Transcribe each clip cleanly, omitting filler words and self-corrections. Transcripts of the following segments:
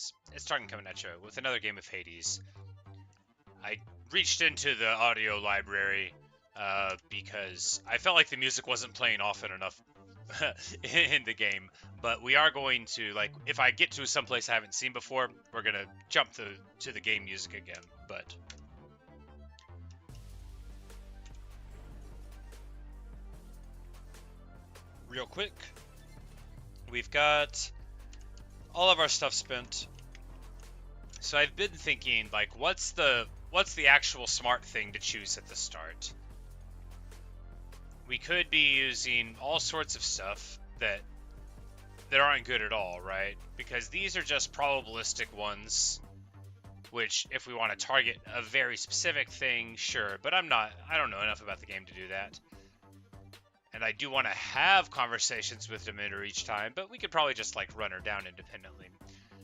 guys, it's Tarkin coming at you with another game of Hades. I reached into the audio library because I felt like the music wasn't playing often enough in the game, but we are going to, like, if I get to someplace I haven't seen before, we're gonna jump to the game music again, but... Real quick, we've got all of our stuff spent. So I've been thinking, like, what's the actual smart thing to choose at the start? We could be using all sorts of stuff that aren't good at all, right? Because these are just probabilistic ones, which if we want to target a very specific thing, sure, but I don't know enough about the game to do that. And I do want to have conversations with Demeter each time, but we could probably just, like, run her down independently.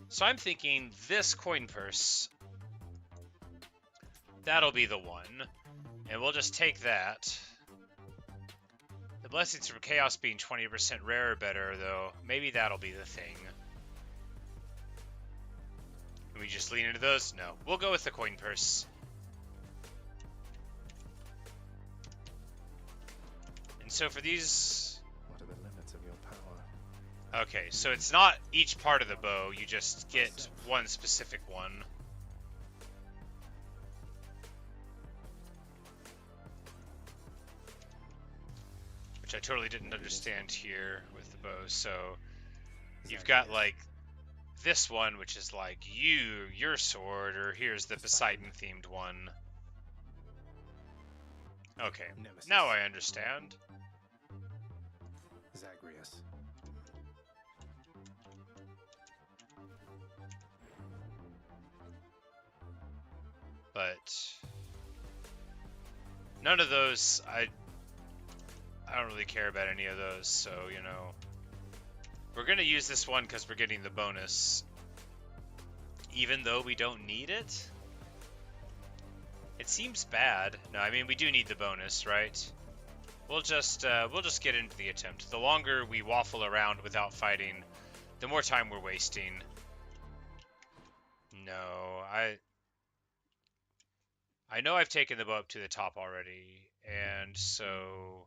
So I'm thinking this coin purse, that'll be the one. And we'll just take that. The blessings from chaos being 20% rarer better, though. Maybe that'll be the thing. Can we just lean into those? No. We'll go with the coin purse. And so for these... What are the limits of your power? Okay, so it's not each part of the bow, you just get one specific one. Which I totally didn't understand here with the bow, so... You've got, like, this one, which is like your sword, or here's the Poseidon-themed one. Okay, now I understand. Zagreus. But none of those, I don't really care about any of those, so, you know. We're going to use this one because we're getting the bonus, even though we don't need it. It seems bad. No, I mean, we do need the bonus, right? We'll just get into the attempt. The longer we waffle around without fighting, the more time we're wasting. No, I know I've taken the bow up to the top already, and so...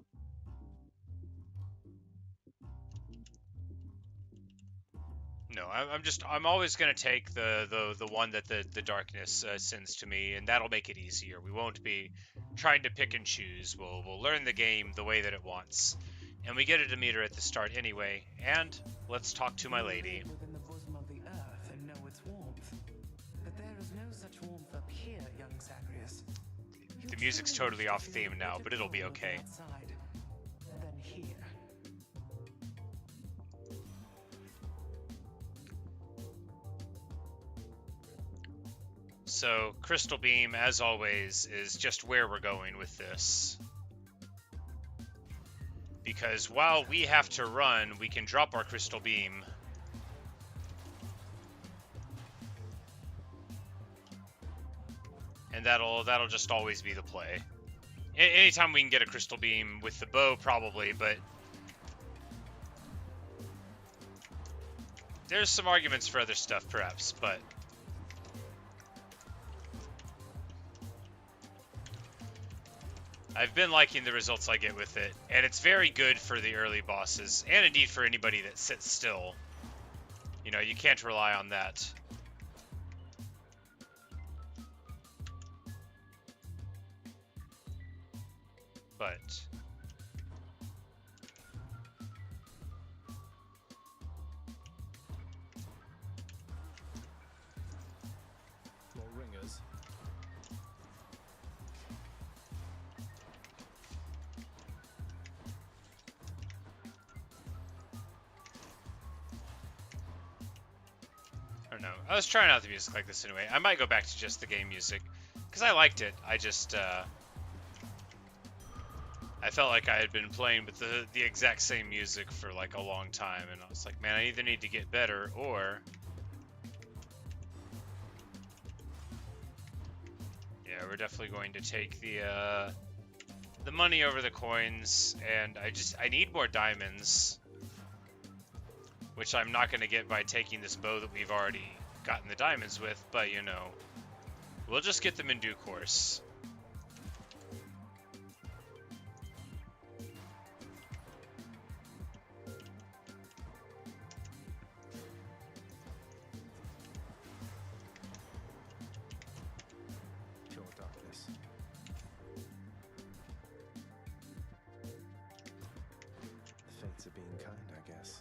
No, I'm always gonna take the one that the darkness sends to me, and that'll make it easier. We won't be trying to pick and choose. We'll learn the game the way that it wants, and we get a Demeter at the start anyway. And let's talk to my lady. Within the bosom of the earth and know its warmth, but there is no such warmth up here, young Zagreus. The music's totally off theme now, but it'll be okay. Outside, then here. So, Crystal Beam, as always, is just where we're going with this. Because while we have to run, we can drop our Crystal Beam. And that'll just always be the play. Anytime we can get a Crystal Beam with the bow, probably, but... There's some arguments for other stuff, perhaps, but... I've been liking the results I get with it, and it's very good for the early bosses, and indeed for anybody that sits still. You know, you can't rely on that. But... More ringers. I don't know. I was trying out the music like this anyway. I might go back to just the game music, because I liked it. I just, I felt like I had been playing with the exact same music for, like, a long time, and I was like, man, I either need to get better, or... Yeah, we're definitely going to take the money over the coins, and I need more diamonds, which I'm not going to get by taking this bow that we've already gotten the diamonds with, but you know, we'll just get them in due course. Pure darkness. The fates are being kind, I guess.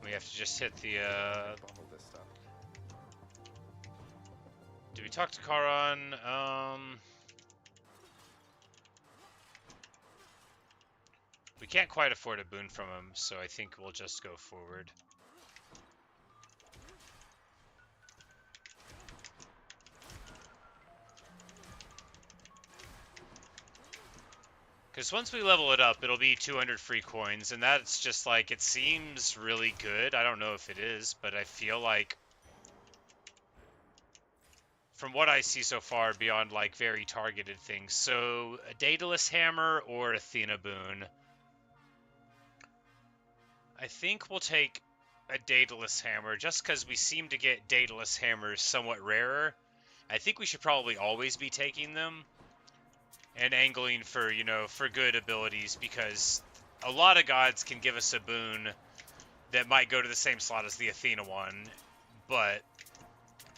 We have to just hit the, Bottle this stuff. did we talk to Charon? We can't quite afford a boon from him, so I think we'll just go forward. Because once we level it up, it'll be 200 free coins, and that's just like, it seems really good. I don't know if it is, but I feel like, from what I see so far, beyond like very targeted things. So, a Daedalus Hammer or Athena Boon. I think we'll take a Daedalus Hammer, just because we seem to get Daedalus Hammers somewhat rarer. I think we should probably always be taking them. And angling for, you know, for good abilities, because a lot of gods can give us a boon that might go to the same slot as the Athena one, but,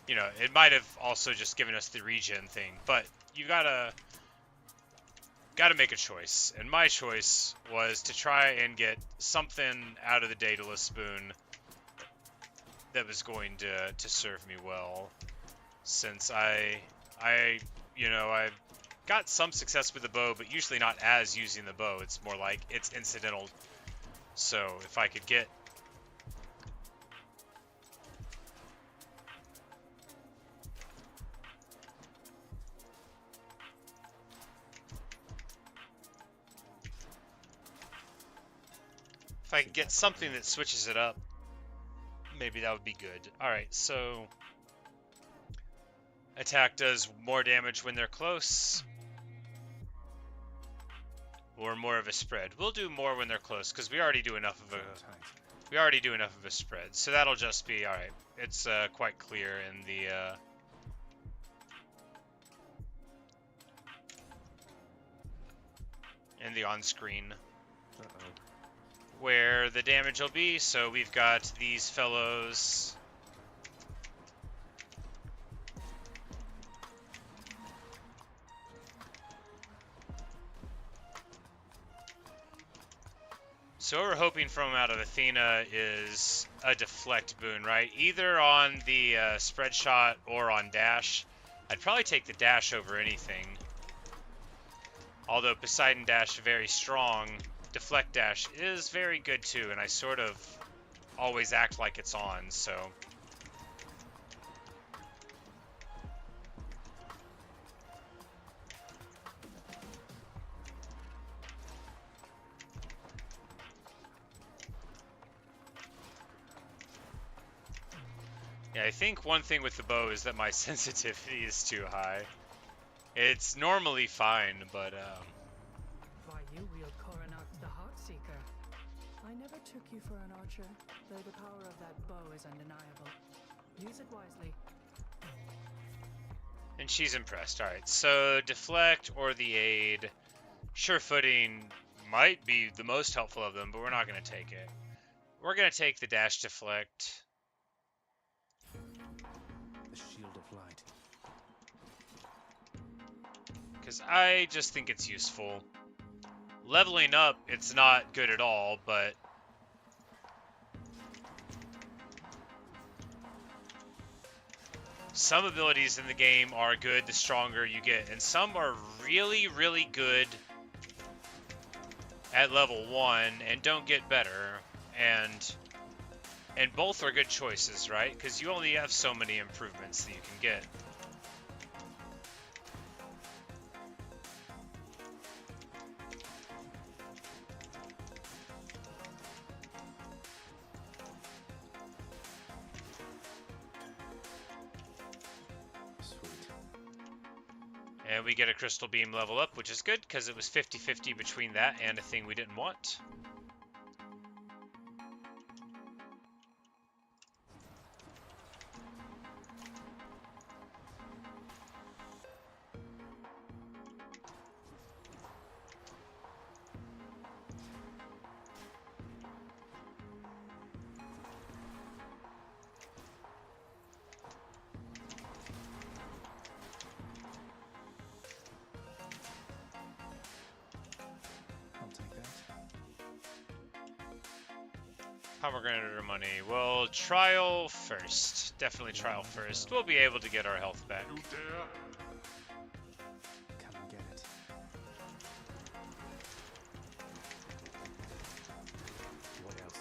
you know, it might have also just given us the regen thing, but you gotta make a choice, and my choice was to try and get something out of the Daedalus boon that was going to serve me well, since I got some success with the bow, but usually not as using the bow. It's more like it's incidental. So if I could get... If I could get something that switches it up, maybe that would be good. Alright, so... Attack does more damage when they're close. Or more of a spread. We'll do more when they're close, because we already do enough of a spread. So that'll just be alright. It's quite clear in the on-screen where the damage will be. So we've got these fellows. So what we're hoping from out of Athena is a deflect boon, right? Either on the spread shot or on dash. I'd probably take the dash over anything. Although Poseidon dash very strong, deflect dash is very good too, and I sort of always act like it's on, so... Yeah, I think one thing with the bow is that my sensitivity is too high. It's normally fine, but Why, you wield Coronac the Heartseeker. I never took you for an archer, though the power of that bow is undeniable. Use it wisely. And she's impressed. Alright, so deflect or the aid. Sure-footing might be the most helpful of them, but we're not going to take it. We're going to take the dash deflect. The shield of light. Because I just think it's useful. Leveling up, it's not good at all, but... Some abilities in the game are good the stronger you get, and some are really, really good at level 1 and don't get better, and both are good choices, right? Because you only have so many improvements that you can get. And we get a crystal beam level up, which is good, because it was 50-50 between that and a thing we didn't want. Pomegranate or money? Well, trial first. Definitely trial first. We'll be able to get our health back. You dare? Come and get it. What else?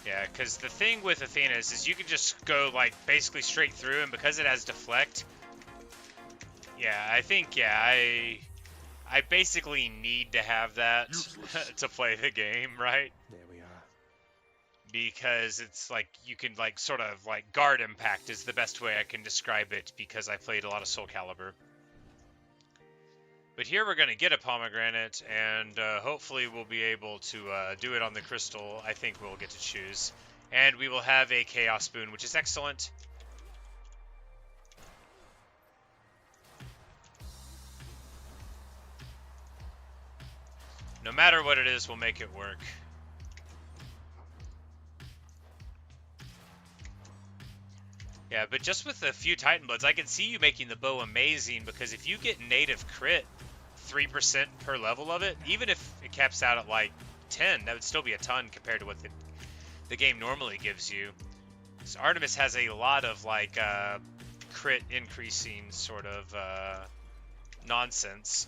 Yeah, because the thing with Athena's is you can just go, like, basically straight through, and because it has deflect, yeah, I think, yeah, I basically need to have that to play the game, right? There we are. Because it's like, you can, like, sort of, like, guard impact is the best way I can describe it, because I played a lot of Soul Calibur. But here we're going to get a pomegranate, and hopefully we'll be able to do it on the crystal. I think we'll get to choose. And we will have a Chaos Boon, which is excellent. No matter what it is, we'll make it work. Yeah, but just with a few Titan Bloods, I can see you making the bow amazing, because if you get native crit 3% per level of it, even if it caps out at like 10, that would still be a ton compared to what the game normally gives you. So Artemis has a lot of like crit increasing sort of nonsense.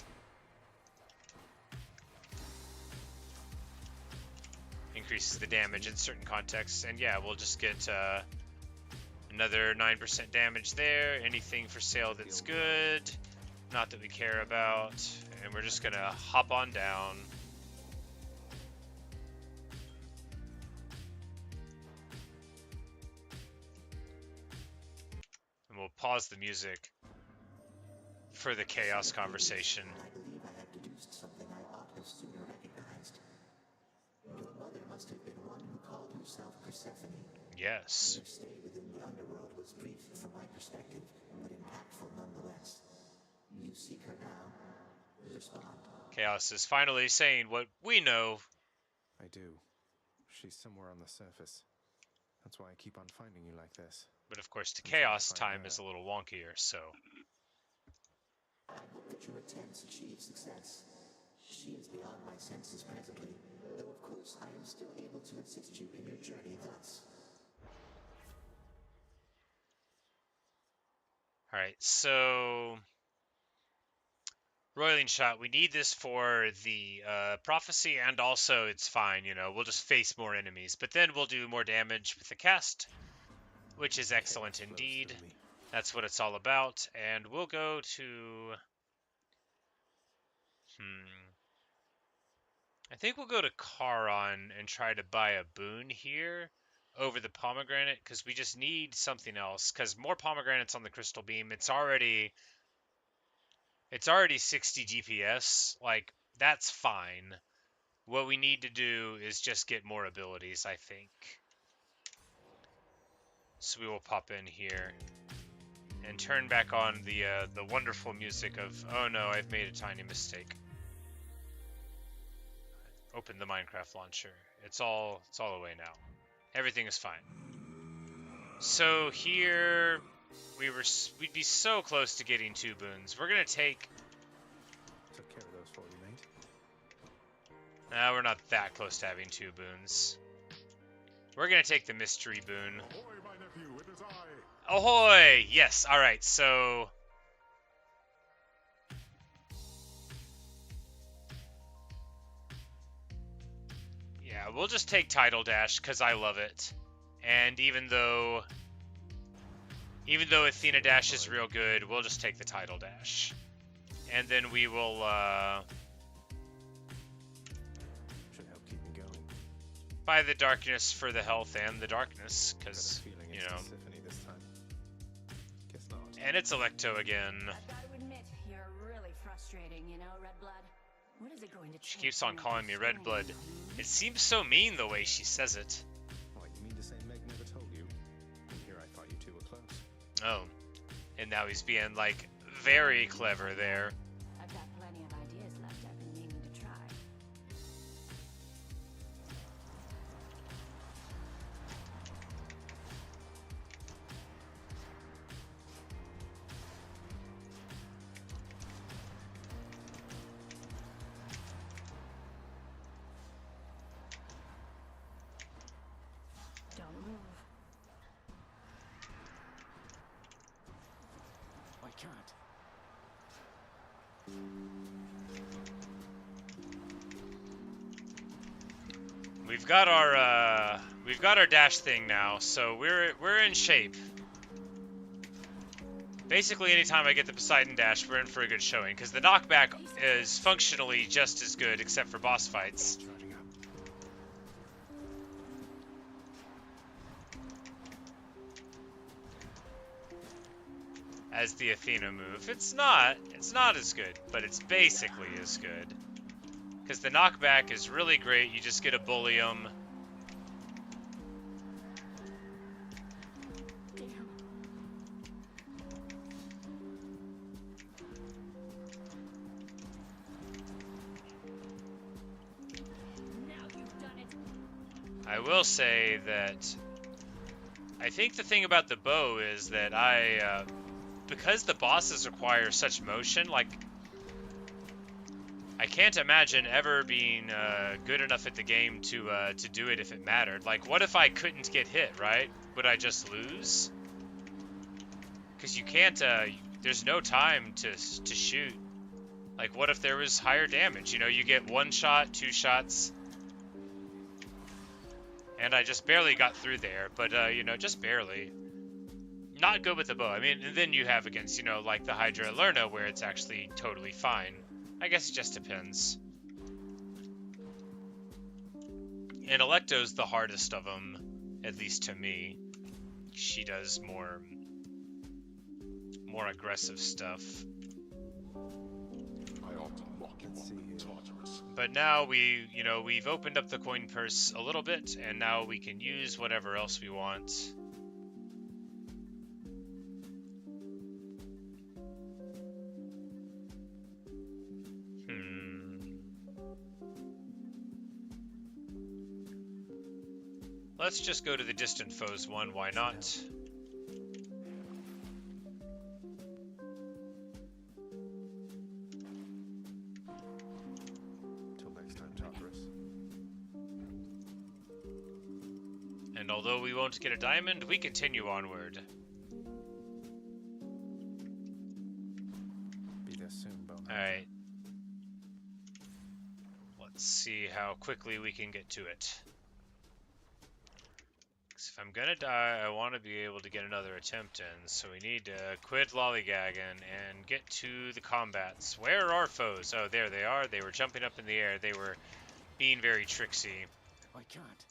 Increases the damage in certain contexts, and yeah, we'll just get another 9% damage there. Anything for sale that's good, not that we care about, and we're just gonna hop on down. And we'll pause the music for the chaos conversation. I believe I have deduced something I ought have sooner recognized. Your mother must have been one who called herself Persephone. Yes. Your stay within the Underworld was brief from my perspective, but impactful nonetheless. You seek her now. Respond. Chaos is finally saying what we know. I do. She's somewhere on the surface. That's why I keep on finding you like this. But of course, the I'm trying to chaos find time her. is a little wonkier, so. I hope that your attempts achieve success. She is beyond my senses presently, though of course I am still able to assist you in your journey thus. Alright, so. Roiling Shot, we need this for the prophecy, and also it's fine, you know, we'll just face more enemies. But then we'll do more damage with the cast, which is excellent Chaos flows indeed. through me. That's what it's all about. And we'll go to... I think we'll go to Charon and try to buy a boon here over the pomegranate, because we just need something else. Because more pomegranates on the crystal beam, it's already 60 DPS. Like, that's fine. What we need to do is just get more abilities, I think. So we will pop in here and turn back on the wonderful music of, oh no, I've made a tiny mistake. Open the Minecraft launcher. It's all away now. Everything is fine. So here we'd be so close to getting 2 boons. We're gonna take. Took care of those for you, mate. Nah, we're not that close to having 2 boons. We're gonna take the mystery boon. Ahoy, my nephew, it is I. Ahoy! Yes, alright, so... Yeah, we'll just take Tidal Dash, because I love it. And even though Athena Dash is real good, we'll just take the Tidal Dash. And then we will, Should help keep me going. buy the darkness for the health and the darkness, because, Got a feeling you it's know... Persephone this time. Guess not. And it's Electo again. I've got to admit, you're really frustrating, you know, Redblood. What is it going to She take keeps to on make calling you me Red Blood. stand? It seems so mean the way she says it. What, you mean to say Meg never told you? And here I thought you two were close. Oh. And now he's being, like, very clever there. I've got plenty of ideas left I've been meaning to try. can't. We've got our dash thing now, so we're in shape. Basically, anytime I get the Poseidon dash, we're in for a good showing, because the knockback is functionally just as good, except for boss fights. Charging up. As the Athena move. It's not as good, but it's basically as good. Because the knockback is really great, you just get to bully them. Damn. Now you've done it. I will say that I think the thing about the bow is that because the bosses require such motion, like, I can't imagine ever being good enough at the game to do it if it mattered. Like, what if I couldn't get hit, right? Would I just lose? Because you can't, there's no time to shoot. Like, what if there was higher damage? You know, you get 1 shot, 2 shots. And I just barely got through there, but, you know, just barely. Not good with the bow. I mean, and then you have against, you know, like the Hydra Lerna, where it's actually totally fine. I guess it just depends. And Electo's the hardest of them, at least to me. She does more aggressive stuff. I ought to lock you Let's up see in here. Tartarus. But now we've opened up the coin purse a little bit, and now we can use whatever else we want. Let's just go to the Distant Foes one, why not? Till next time, Tartarus. And although we won't get a diamond, we continue onward. Be there soon, Bowman. Alright. Let's see how quickly we can get to it. If I'm gonna die, I want to be able to get another attempt in, so we need to quit lollygagging and get to the combats. Where are our foes? Oh, there they are. They were jumping up in the air. They were being very tricksy. I can't.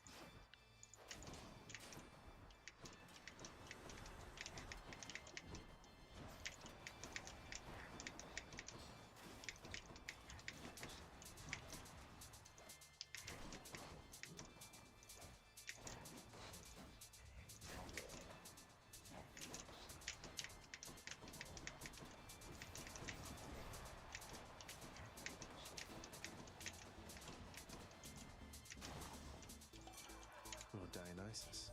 Lord Dionysus.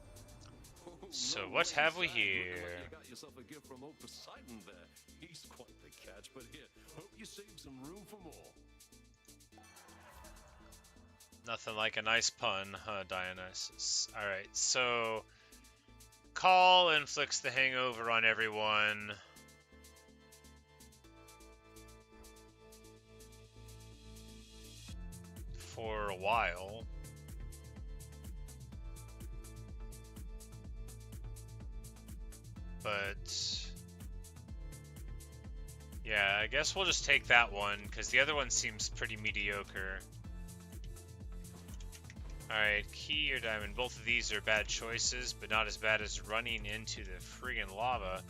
So what have we here? You got yourself a gift from old Poseidon there. He's quite the catch, but here, hope you save some room for more. Nothing like a nice pun, huh, Dionysus? Alright, so... Call inflicts the hangover on everyone. For a while. But... yeah, I guess we'll just take that one, because the other one seems pretty mediocre. Alright, key or diamond. Both of these are bad choices, but not as bad as running into the friggin' lava.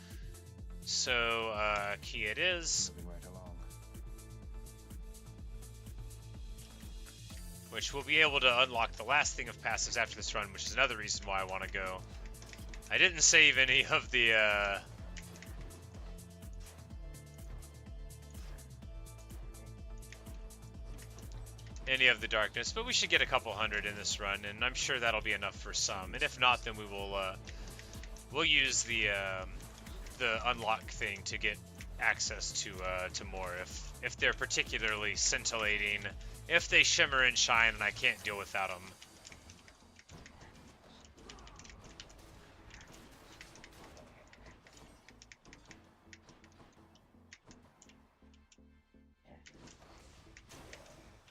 So, key it is. Moving right along. Which we'll be able to unlock the last thing of passives after this run, which is another reason why I want to go. I didn't save any of the, darkness, but we should get a couple hundred in this run, and I'm sure that'll be enough for some. And if not, then we will, we'll use the unlock thing to get access to more if they're particularly scintillating, if they shimmer and shine and I can't deal without them.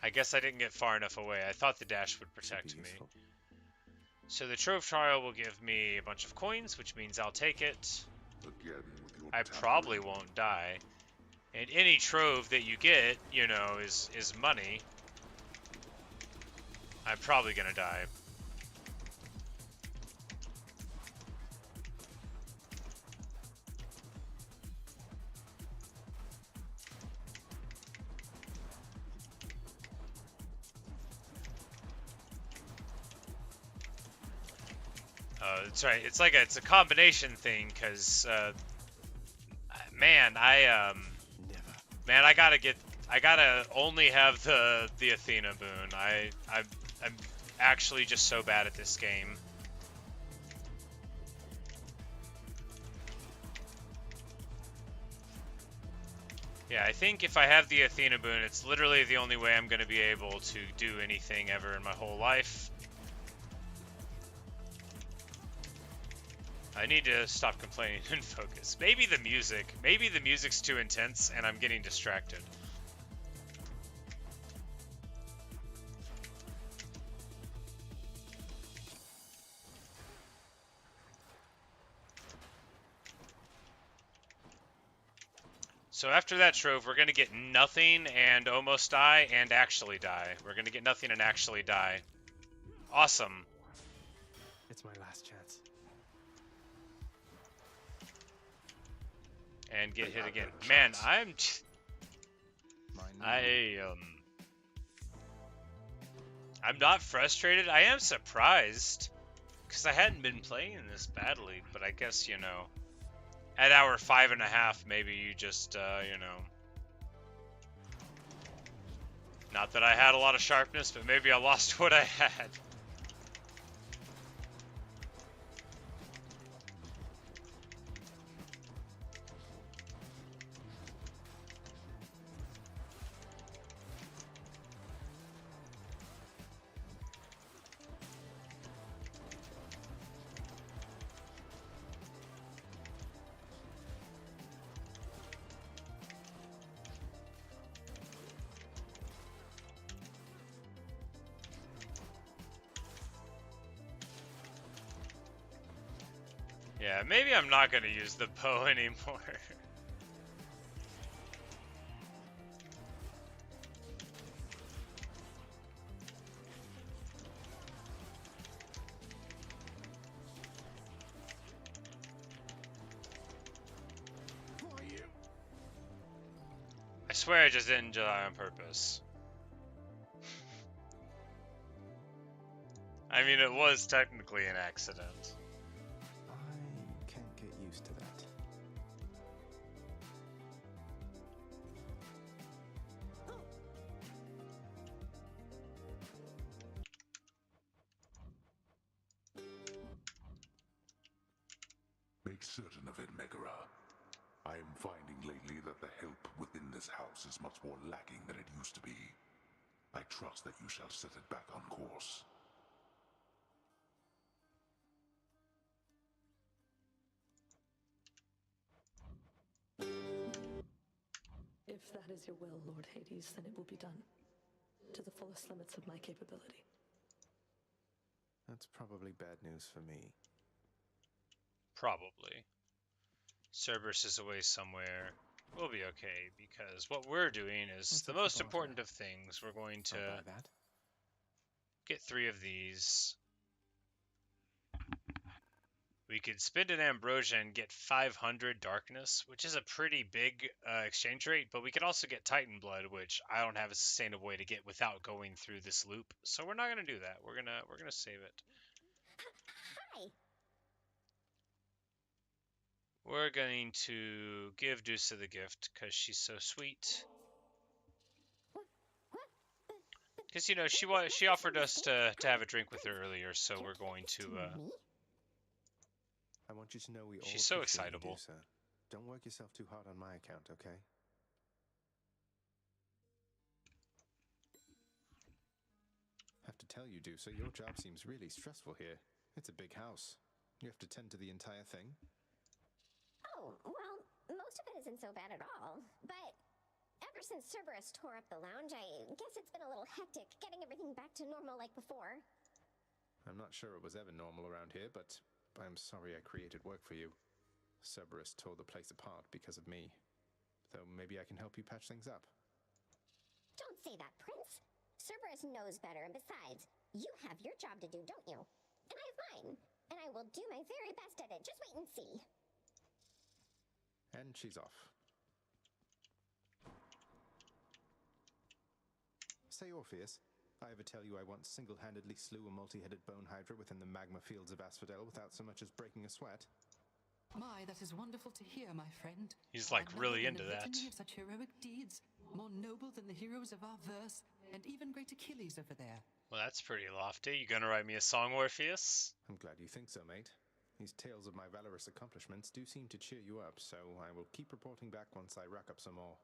I guess I didn't get far enough away. I thought the dash would protect me. Useful. So the Trove Trial will give me a bunch of coins, which means I'll take it. Again with your I tampering. probably won't die. And any trove that you get, you know, is money. I'm probably gonna die. That's right. It's a combination thing, cause man, Never. man, I gotta only have the Athena boon. I'm actually just so bad at this game. Yeah, I think if I have the Athena boon, it's literally the only way I'm gonna be able to do anything ever in my whole life. I need to stop complaining and focus. Maybe the music. Maybe the music's too intense and I'm getting distracted. So after that trove, we're going to get nothing and almost die and actually die. We're going to get nothing and actually die. Awesome. It's my last chance. And get hit again. Man, I'm not frustrated. I am surprised. Because I hadn't been playing this badly. But I guess, you know, at hour 5.5, maybe you just, you know. Not that I had a lot of sharpness, but maybe I lost what I had. Yeah, maybe I'm not going to use the bow anymore. I swear I just didn't die on purpose. I mean, it was technically an accident. I can't get used to that. Make certain of it, Megara. I am finding lately that the help within this house is much more lacking than it used to be. I trust that you shall set it back on course. If that is your will, Lord Hades, then it will be done. To the fullest limits of my capability. That's probably bad news for me. Probably. Cerberus is away somewhere. We'll be okay, because what we're doing is What's the up for most barter? important of things. We're going to I'll buy that. get 3 of these. We could spend an ambrosia and get 500 darkness, which is a pretty big exchange rate, but we could also get Titan blood, which I don't have a sustainable way to get without going through this loop. So we're not gonna do that. We're gonna save it. Hi. We're going to give Dusa the gift because she's so sweet. Because you know she offered us to have a drink with her earlier, so we're going to. I want you to know we all She's so appreciate you, excitable. Dusa. Don't work yourself too hard on my account, okay? Have to tell you, Dusa, your job seems really stressful here. It's a big house. You have to tend to the entire thing. Oh, well, most of it isn't so bad at all. But Ever since Cerberus tore up the lounge, I guess it's been a little hectic getting everything back to normal like before. I'm not sure it was ever normal around here, but I'm sorry I created work for you. Cerberus tore the place apart because of me. Though maybe I can help you patch things up. Don't say that, Prince. Cerberus knows better, and besides, you have your job to do, don't you? And I have mine. And I will do my very best at it. Just wait and see. And she's off. Say, Orpheus, I ever tell you I once single-handedly slew a multi-headed bone hydra within the magma fields of Asphodel without so much as breaking a sweat? My, that is wonderful to hear, my friend. He's like I've really never into known a that. litany of such heroic deeds, more noble than the heroes of our verse, and even great Achilles over there. Well, that's pretty lofty. You gonna write me a song, Orpheus? I'm glad you think so, mate. These tales of my valorous accomplishments do seem to cheer you up, so I will keep reporting back once I rack up some more.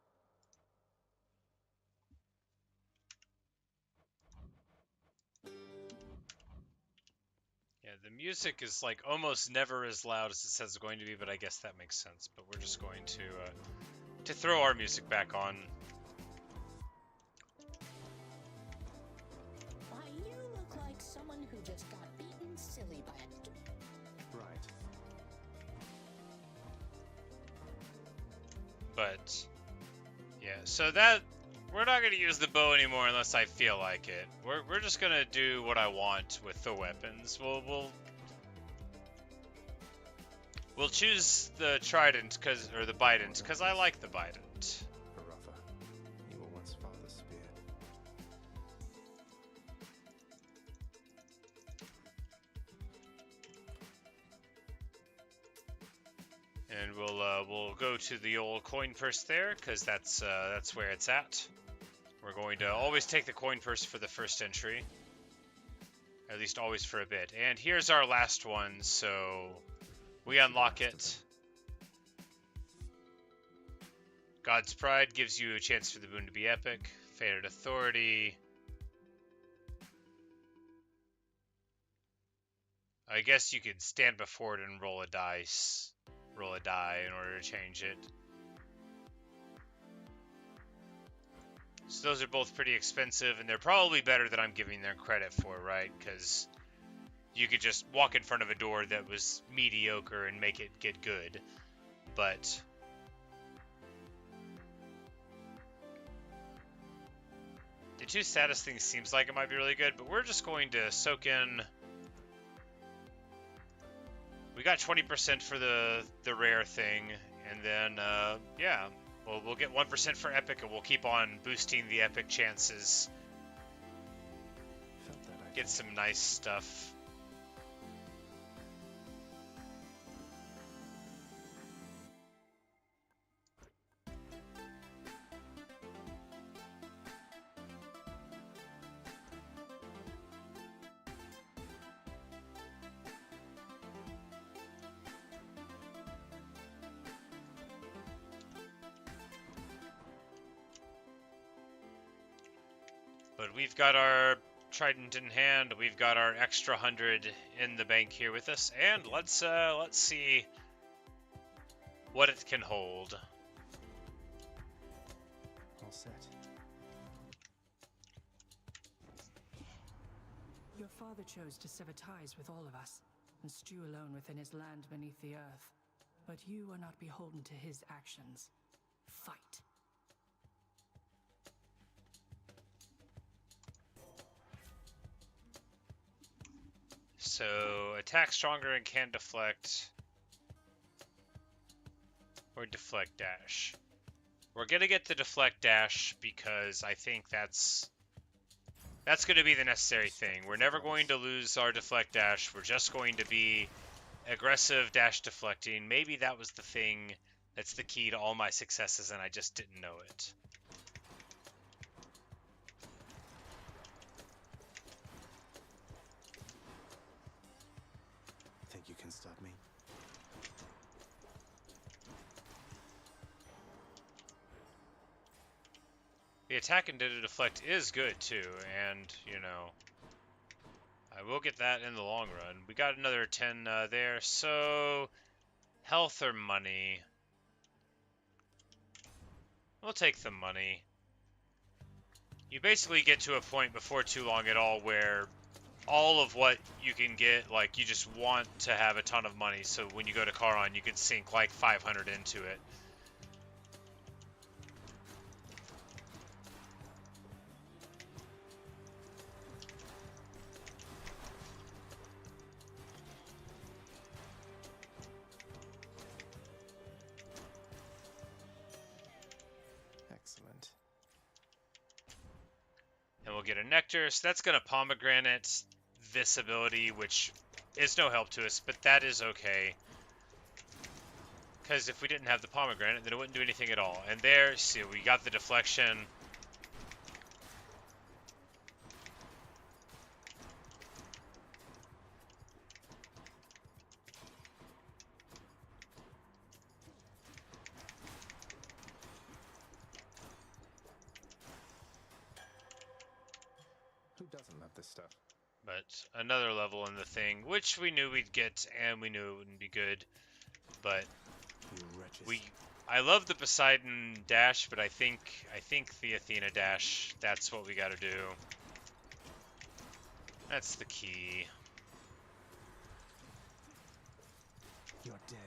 Yeah, the music is like almost never as loud as it says it's going to be, but I guess that makes sense. But we're just going to throw our music back on. Why, you look like someone who just got beaten silly by a... Right. But yeah, so that we're not gonna use the bow anymore unless I feel like it. We're just gonna do what I want with the weapons. We'll choose the trident or the bident because I like the bident. Harafa, you were once father's spear. And we'll go to the old coin purse there because that's where it's at. We're going to always take the coin purse for the first entry, at least always for a bit. And here's our last one, so we unlock it. God's Pride gives you a chance for the boon to be epic. Fated Authority. I guess you could stand before it and roll a die in order to change it. So those are both pretty expensive, and they're probably better than I'm giving them credit for, right? Because you could just walk in front of a door that was mediocre and make it get good. But the two status things seems like it might be really good, but we're just going to soak in. We got 20% for the rare thing, and then yeah, we'll get 1% for epic, and we'll keep on boosting the epic chances. Get some nice stuff. But we've got our trident in hand. We've got our extra 100 in the bank here with us, and let's see what it can hold. All set. Your father chose to sever ties with all of us and stew alone within his land beneath the earth. But you are not beholden to his actions. Fight. So, attack stronger and can deflect. Or deflect dash. We're gonna get the deflect dash because I think that's gonna be the necessary thing. We're never going to lose our deflect dash. We're just going to be aggressive dash deflecting. Maybe that was the thing that's the key to all my successes and I just didn't know it. Think you can stop me? The attack and data deflect is good too, and you know, I will get that in the long run. We got another 10 there, so health or money? We'll take the money. You basically get to a point before too long at all where all of what you can get, like, you just want to have a ton of money, so when you go to Charon, you could sink like 500 into it. Excellent. And we'll get a nectar, so that's going to pomegranate this ability, which is no help to us, but that is okay. Because if we didn't have the pomegranate, then it wouldn't do anything at all. And there, see, we got the deflection. Who doesn't love this stuff? But another level in the thing, which we knew we'd get, and we knew it wouldn't be good. But I love the Poseidon dash, but I think the Athena dash, that's what we gotta do. That's the key. You're dead.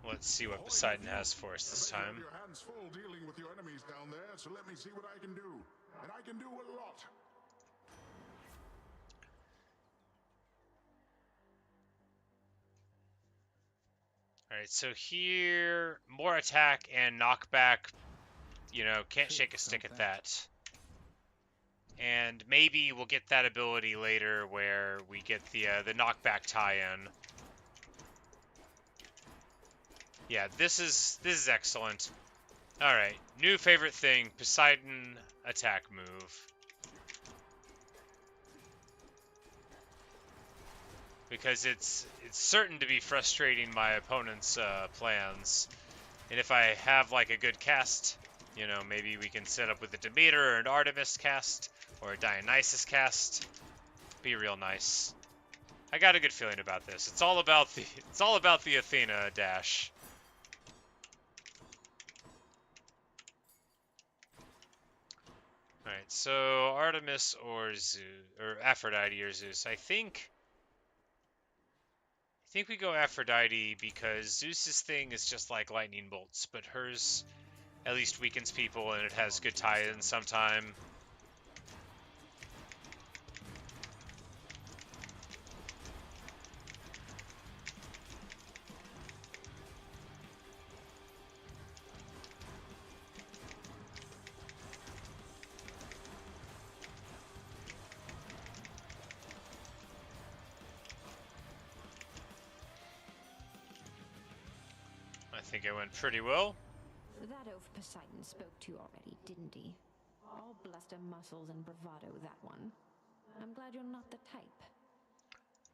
Let's see what Poseidon has for us this time. Your hands full dealing with your enemies down there, so let me see what I can do. And I can do a lot. Alright, so here, more attack and knockback. You know, can't shake a stick at that. And maybe we'll get that ability later where we get the knockback tie-in. Yeah, this is excellent. Alright, new favorite thing, Poseidon attack move. Because it's certain to be frustrating my opponent's plans. And if I have like a good cast, you know, maybe we can set up with a Demeter or an Artemis cast or a Dionysus cast. Be real nice. I got a good feeling about this. It's all about the Athena dash. Alright, so Artemis or Zeus, or Aphrodite or Zeus. I think we go Aphrodite because Zeus's thing is just like lightning bolts, but hers at least weakens people and it has good tie-in sometime. I think it went pretty well. That oaf Poseidon spoke to you already, didn't he? All bluster, muscles, and bravado, that one. I'm glad you're not the type.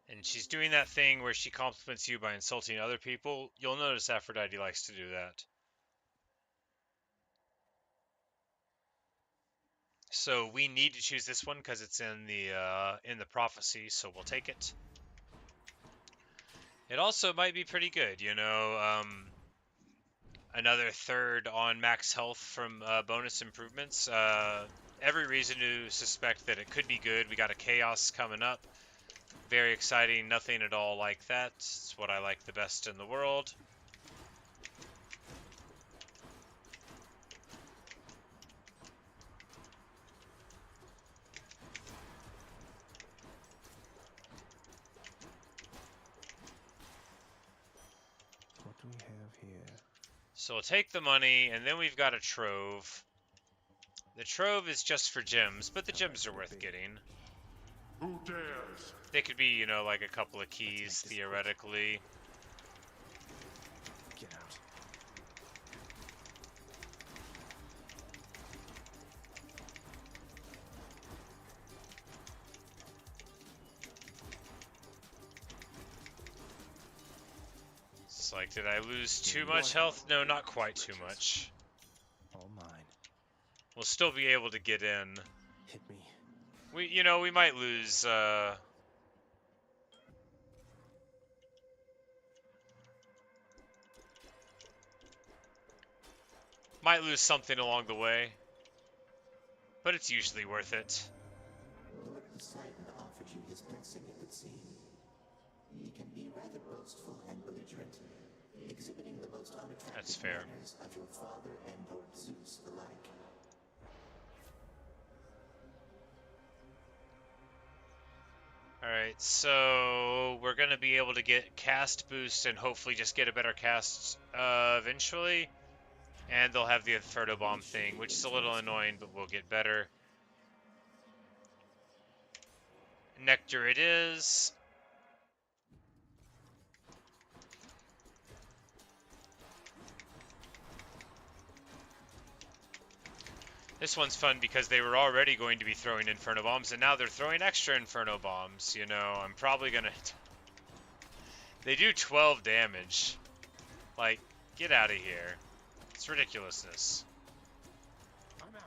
And she's doing that thing where she compliments you by insulting other people. You'll notice Aphrodite likes to do that. So we need to choose this one because it's in the prophecy, so we'll take it. It also might be pretty good, you know. Another third on max health from bonus improvements. Every reason to suspect that it could be good. We got a Chaos coming up. Very exciting. Nothing at all like that. It's what I like the best in the world. What do we have here? So we'll take the money, and then we've got a trove. The trove is just for gems, but the gems are worth getting. Who dares? They could be, you know, like a couple of keys, theoretically. Get out. It's like, did I lose too much health? No, not quite too much. All mine. We'll still be able to get in. Hit me. We might lose, Might lose something along the way, but it's usually worth it. Lord Poseidon offered you his blessing, it would seem. He can be rather boastful and belligerent, exhibiting the most unattractive That's fair. manners of your father and Lord Zeus alike. Alright, so we're going to be able to get cast boost and hopefully just get a better cast eventually. And they'll have the Inferno Bomb thing, which is a little annoying, but we'll get better. Nectar it is. This one's fun because they were already going to be throwing Inferno Bombs, and now they're throwing extra Inferno Bombs. You know, I'm probably gonna... They do 12 damage. Like, get out of here. It's ridiculousness. I'm out.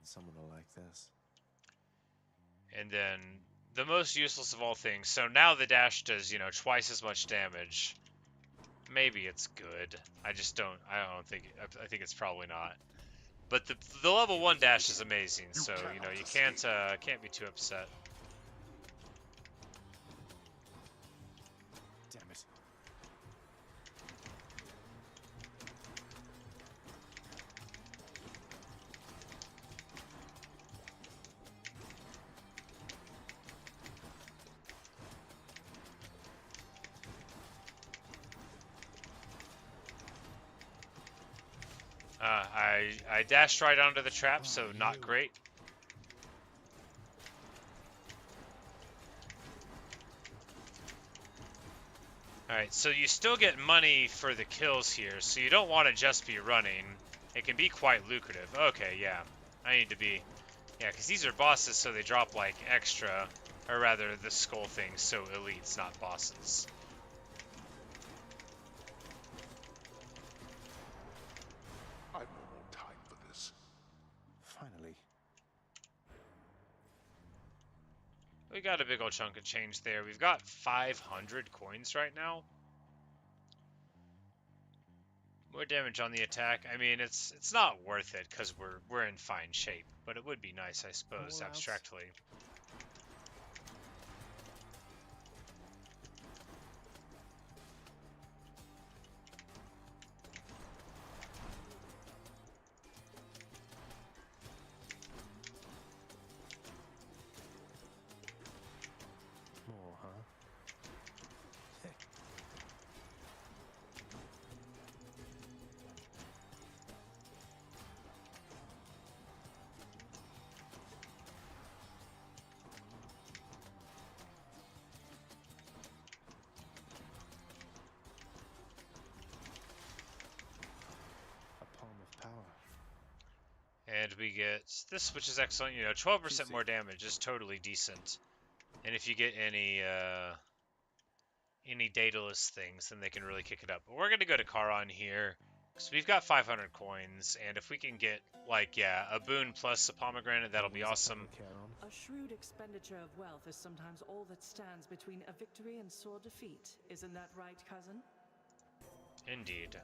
Someone will like this. And then the most useless of all things. So now the dash does, you know, twice as much damage. Maybe it's good. I don't think, I think it's probably not. But the level 1 dash is amazing, so, you know, you can't be too upset. Damn it. I dashed right onto the trap, so not great. Alright, so you still get money for the kills here, so you don't want to just be running. It can be quite lucrative. Okay, yeah. I need to be... Yeah, because these are bosses, so they drop, like, extra. Or rather, the skull thing's so elites, not bosses. I've no more time for this. Finally. We got a big old chunk of change there. We've got 500 coins right now. More damage on the attack. I mean, it's not worth it because we're in fine shape, but it would be nice, I suppose, abstractly. More, huh? A palm of power. And we get this, which is excellent. You know, 12% more damage is totally decent. And if you get any dataless things, then they can really kick it up. But we're gonna go to Charon here, because we've got 500 coins, and if we can get, like, yeah, a boon plus a pomegranate, that'll be awesome. A shrewd expenditure of wealth is sometimes all that stands between a victory and sore defeat. Isn't that right, cousin? Indeed.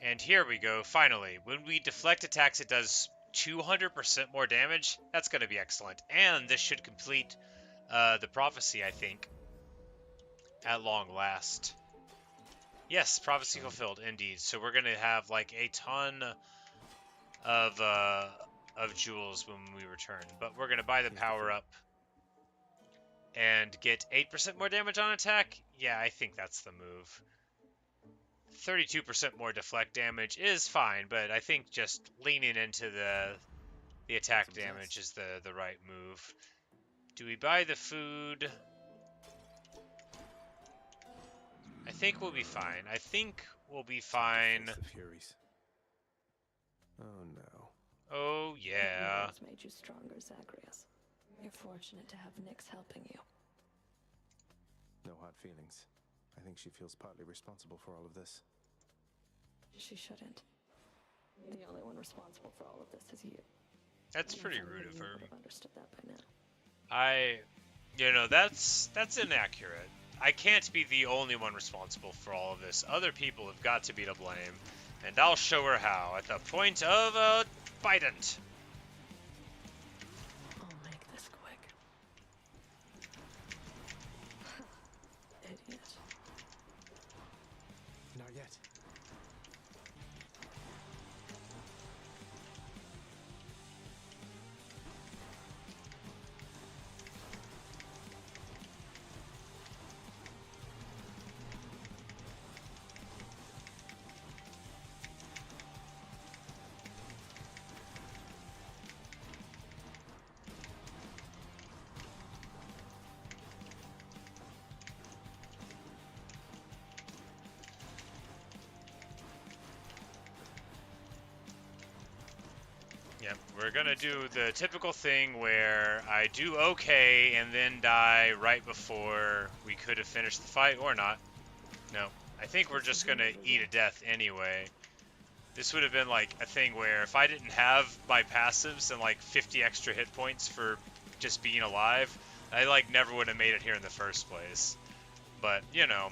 And here we go, finally. When we deflect attacks, it does 200% more damage. That's going to be excellent. And this should complete the prophecy, I think, at long last. Yes, prophecy fulfilled, indeed. So we're going to have, like, a ton of jewels when we return. But we're going to buy the power-up and get 8% more damage on attack. Yeah, I think that's the move. 32% more deflect damage is fine, but I think just leaning into the attack damage is the right move. Do we buy the food? I think we'll be fine. I think we'll be fine. The Furies. Oh no. Oh yeah. What's made you stronger, Zagreus? You're fortunate to have Nyx helping you. No hard feelings. I think she feels partly responsible for all of this. She shouldn't. The only one responsible for all of this is you. That's And pretty if only rude of you her. would have understood that by now. You know, that's inaccurate. I can't be the only one responsible for all of this. Other people have got to be to blame, and I'll show her how at the point of a Bident. I'll make this quick. Idiot. Not yet. Yep, we're gonna do the typical thing where I do okay and then die right before we could have finished the fight, or not. No, I think we're just gonna eat a death anyway. This would have been like a thing where if I didn't have my passives and like 50 extra hit points for just being alive, I like never would have made it here in the first place. But, you know,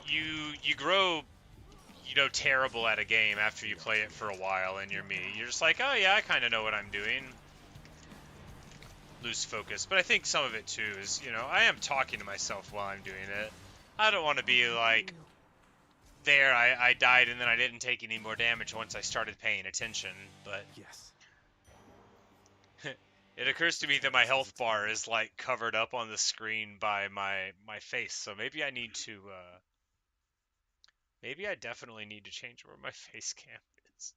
you grow, you know, terrible at a game after you play it for a while, and you're me. You're just like, oh yeah, I kind of know what I'm doing. Lose focus. But I think some of it too is, you know, I am talking to myself while I'm doing it. I don't want to be like, there, I died and then I didn't take any more damage once I started paying attention, but Yes. it occurs to me that my health bar is like covered up on the screen by my face, so maybe I need to maybe I definitely need to change where my face cam is.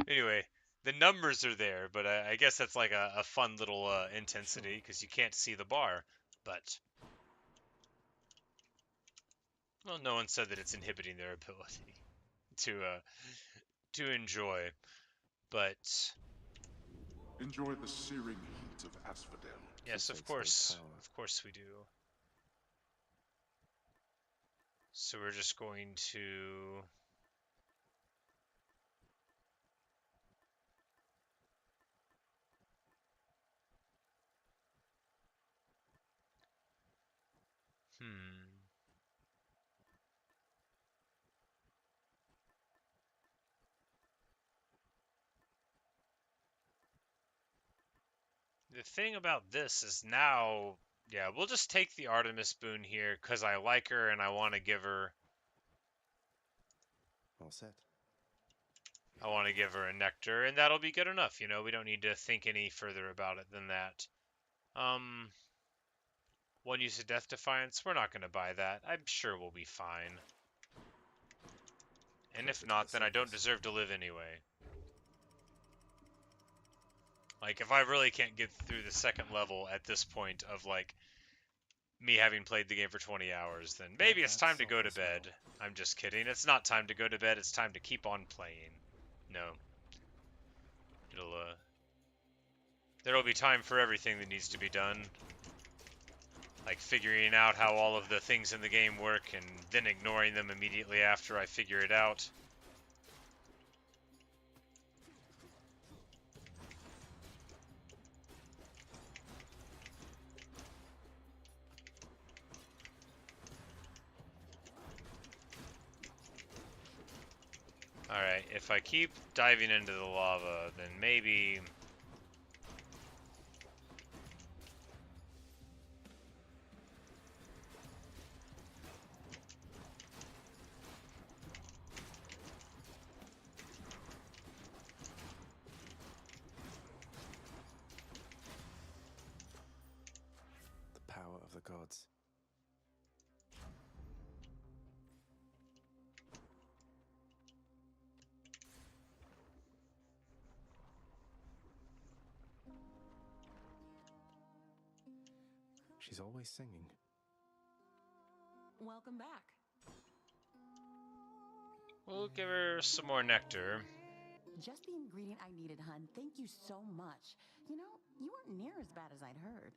Anyway, the numbers are there, but I guess that's like a fun little intensity because you can't see the bar, but well, no one said that it's inhibiting their ability to enjoy, but Enjoy the searing heat of Asphodel. yes, of course we do. So we're just going to The thing about this is now, yeah, we'll just take the Artemis boon here because I like her and I want to give her. All set. I want to give her a nectar, and that'll be good enough. You know, we don't need to think any further about it than that. One use of Death Defiance. We're not going to buy that. I'm sure we'll be fine. And if not, then I don't deserve to live anyway. Like, if I really can't get through the second level at this point of, like, me having played the game for 20 hours, then maybe it's time to go to bed. I'm just kidding. It's not time to go to bed. It's time to keep on playing. No. There'll be time for everything that needs to be done. Like figuring out how all of the things in the game work and then ignoring them immediately after I figure it out. Alright, if I keep diving into the lava, then maybe... The power of the gods. She's always singing. Welcome back. We'll give her some more nectar. Just the ingredient I needed, hun. Thank you so much. You know, you weren't near as bad as I'd heard.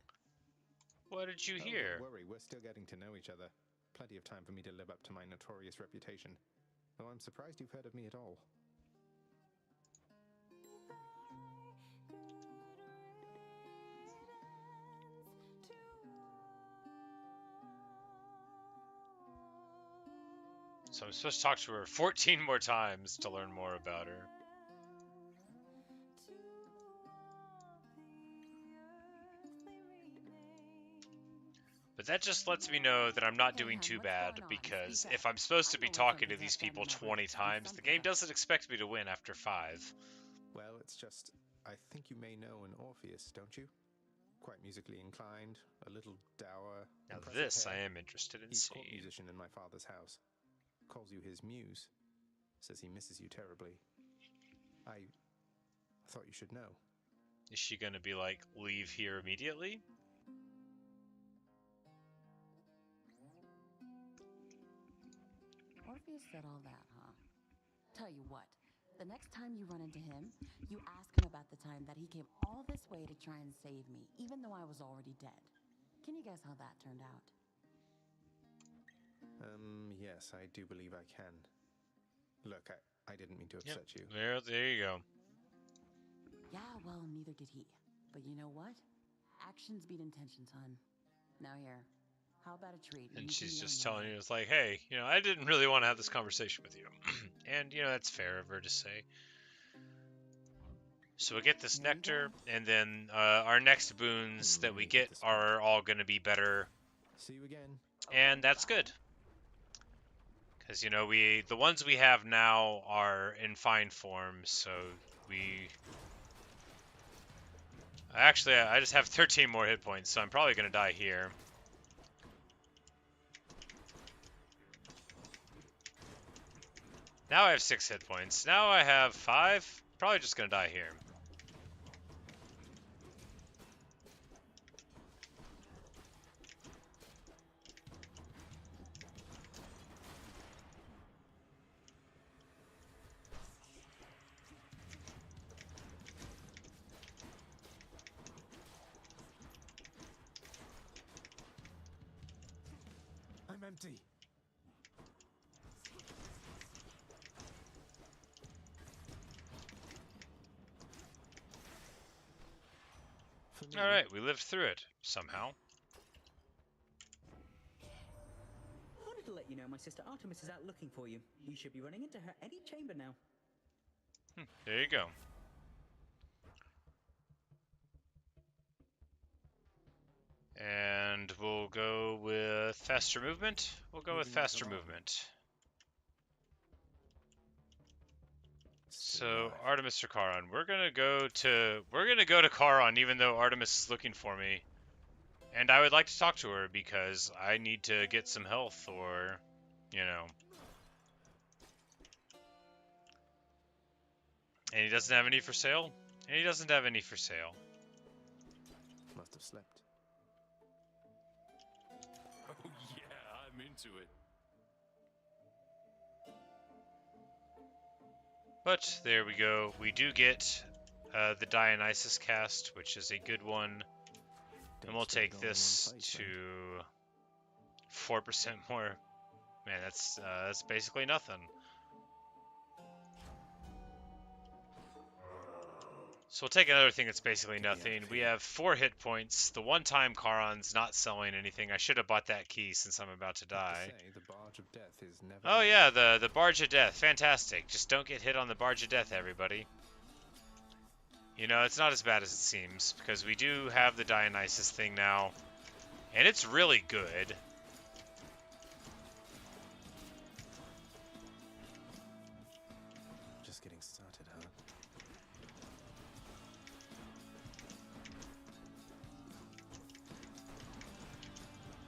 What did you hear? Don't worry, we're still getting to know each other. Plenty of time for me to live up to my notorious reputation. Though I'm surprised you've heard of me at all. So I'm supposed to talk to her 14 more times to learn more about her. But that just lets me know that I'm not doing too bad, because if I'm supposed to be talking to these people 20 times, the game doesn't expect me to win after 5. Well, it's just, I think you may know an Orpheus, don't you? Quite musically inclined, a little dour. Now impressive this hair. I am interested in He's court seeing. musician in my father's house. Calls you his muse. Says he misses you terribly. I thought you should know. Is she gonna be like, leave here immediately? Orpheus said all that, huh? Tell you what, the next time you run into him, you ask him about the time that he came all this way to try and save me, even though I was already dead. Can you guess how that turned out? Yes, I do believe I can. Look, I didn't mean to upset you. There you go. Yeah, well, neither did he. But you know what? Actions beat intentions, hon. Now here, how about a treat? And she's just telling you, it's like, hey, I didn't really want to have this conversation with you. And, that's fair of her to say. So we get this nectar, and then our next boons that we get are all going to be better. See you again. And that's good. Because, the ones we have now are in fine form, so Actually, I just have 13 more hit points, so I'm probably going to die here. Now I have 6 hit points. Now I have 5. Probably just going to die here. I'm empty. Alright, we lived through it, somehow. I wanted to let you know my sister Artemis is out looking for you. You should be running into her any chamber now. There you go. And we'll go with faster movement. We'll go with faster movement. So Artemis or Charon, we're gonna go to Charon, even though Artemis is looking for me. And I would like to talk to her because I need to get some health, or And he doesn't have any for sale? And he doesn't have any for sale. Must have slept. Oh yeah, I'm into it. But there we go. We do get the Dionysus cast, which is a good one. And we'll take this to 4% more. Man, that's basically nothing. So we'll take another thing that's basically nothing. We have 4 hit points. The one time Charon's not selling anything. I should have bought that key since I'm about to die. The Barge of Death is never Oh yeah, the Barge of Death. Fantastic. Just don't get hit on the Barge of Death, everybody. It's not as bad as it seems, because we do have the Dionysus thing now. And it's really good. Just getting started,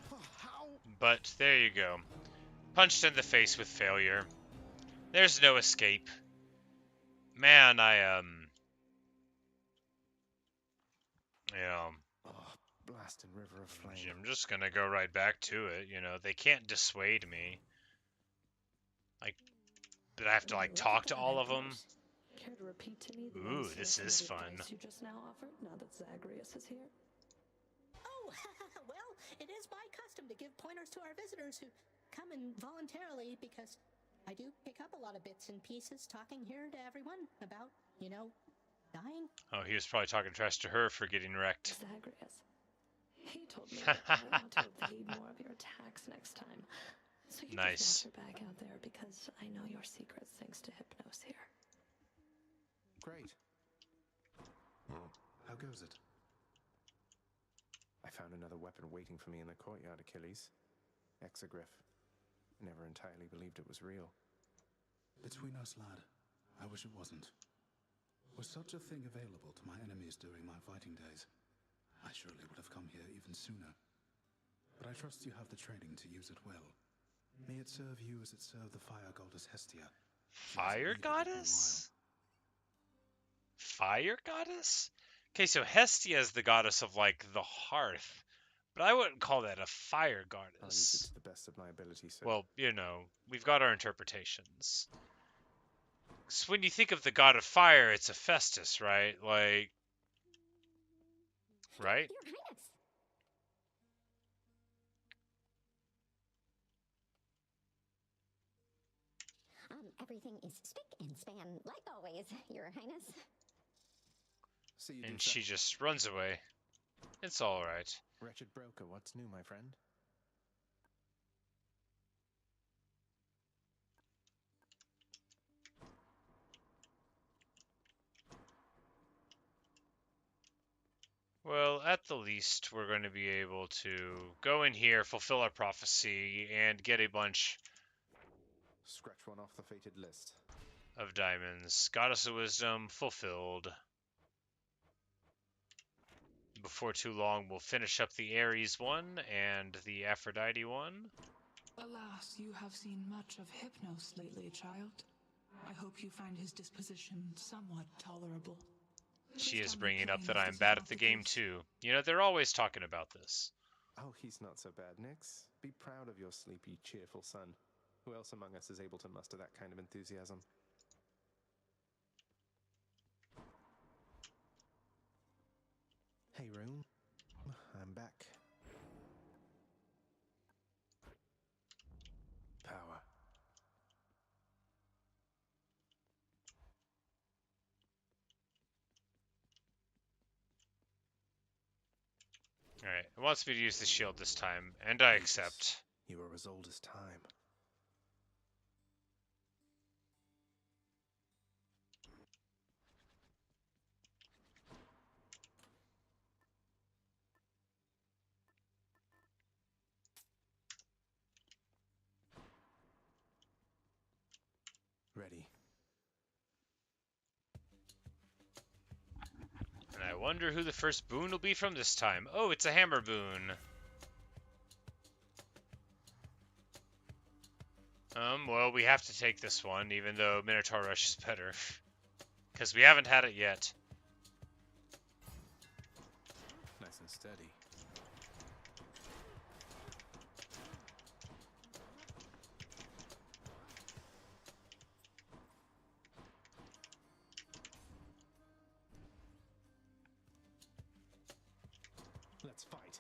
huh? But there you go. Punched in the face with failure. There's no escape. Man, Blasted river of flame. I'm just gonna go right back to it, they can't dissuade me. But I have to, talk to all of them? Care to repeat to me the Ooh, this is unsolicited fun. advice you just now offered, now that Zagreus is here? Oh, well, it is my custom to give pointers to our visitors who come involuntarily because I do pick up a lot of bits and pieces talking here to everyone about, dying. Oh, he was probably talking trash to her for getting wrecked. Zagreus. He told me that I ought to evade more of your attacks next time. So you Nice. just venture back out there because I know your secrets thanks to Hypnos here. Great. How goes it? I found another weapon waiting for me in the courtyard, Achilles. Exogryph. Never entirely believed it was real. Between us, lad, I wish it wasn't. Was such a thing available to my enemies during my fighting days, I surely would have come here even sooner. But I trust you have the training to use it well. May it serve you as it served the fire goddess Hestia. Fire goddess? Fire goddess? Okay, so Hestia is the goddess of, like, the hearth. But I wouldn't call that a fire I'll use it goddess. to the best of my ability, sir. Well, we've got our interpretations. So when you think of the god of fire, it's Hephaestus, right? Like, right? Your Highness. Everything is spick and span, like always, Your Highness. So you And she just runs away. It's all right. Wretched broker, what's new, my friend? Well, at the least, we're going to be able to go in here, fulfill our prophecy, and get a bunch Scratch one off the fated list. of diamonds. Goddess of Wisdom, fulfilled. Before too long, we'll finish up the Ares one and the Aphrodite one. Alas, you have seen much of Hypnos lately, child. I hope you find his disposition somewhat tolerable. She is bringing up that I'm bad at the game too. They're always talking about this. Oh, he's not so bad, Nix. Be proud of your sleepy, cheerful son. Who else among us is able to muster that kind of enthusiasm? Hey, Rune. I'm back. Power. Alright, it wants me to use the shield this time, and I accept. You are as old as time. Ready. And I wonder who the first boon will be from this time. Oh, it's a hammer boon. Well, we have to take this one, even though Minotaur Rush is better. Because we haven't had it yet. Nice and steady. Let's fight.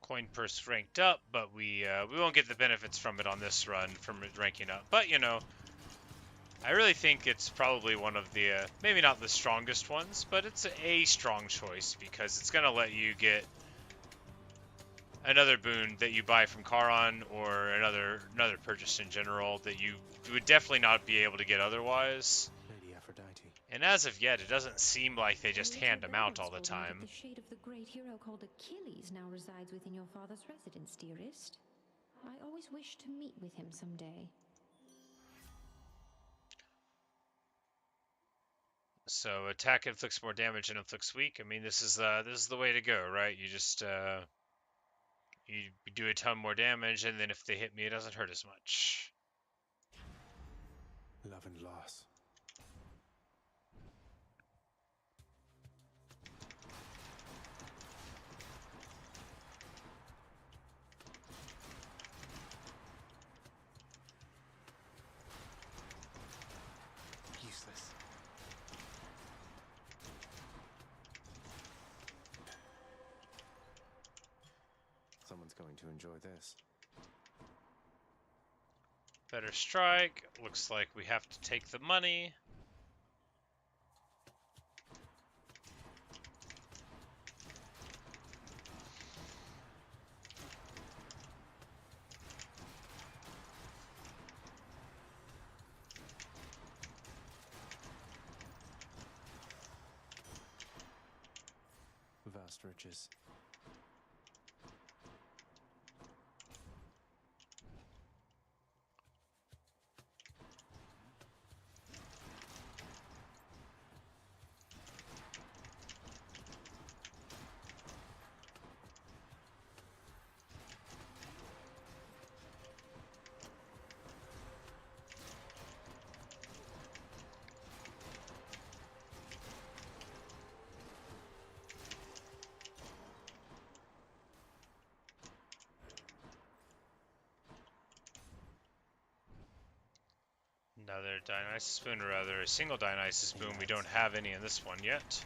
Coin purse ranked up, but we won't get the benefits from it on this run from it ranking up. But I really think it's probably one of the maybe not the strongest ones, but it's a strong choice because it's gonna let you get another boon that you buy from Charon or another purchase in general that you would definitely not be able to get otherwise. Lady Aphrodite. And as of yet, it doesn't seem like they just hand them out all the time. The shade of the great hero called Achilles now resides within your father's residence, dearest. I always wished to meet with him someday. So attack inflicts more damage and inflicts weak. I mean, this is the way to go, right? You just you do a ton more damage, and then if they hit me, it doesn't hurt as much. Love and loss. going to enjoy this. Better strike. Looks like we have to take the money. Vast riches. Another Dionysus spoon, or rather a single Dionysus spoon. We don't have any in this one yet.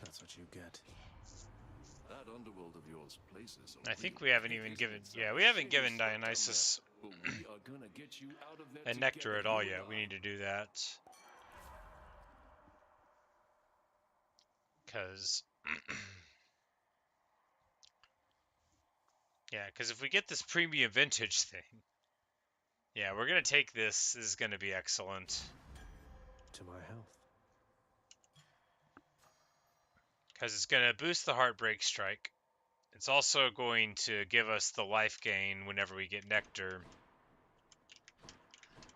That's what you get. That underworld of yours places. I think we haven't even given... Yeah, we haven't given Dionysus a nectar at all yet. We need to do that. Because... yeah, because if we get this premium vintage thing... Yeah, we're going to take this. This is going to be excellent. To my health. Because it's going to boost the Heartbreak Strike. It's also going to give us the life gain whenever we get Nectar.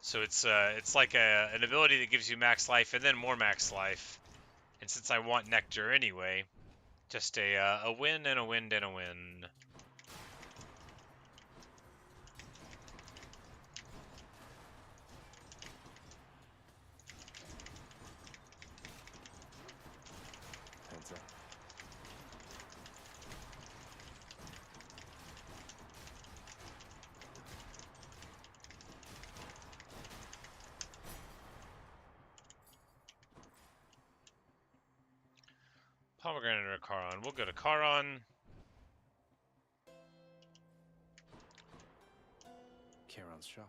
So it's like an ability that gives you max life and then more max life. And since I want Nectar anyway, just a win and a win and a win. Heads up. Pomegranate or Charon? We'll go to Charon. Charon's shop.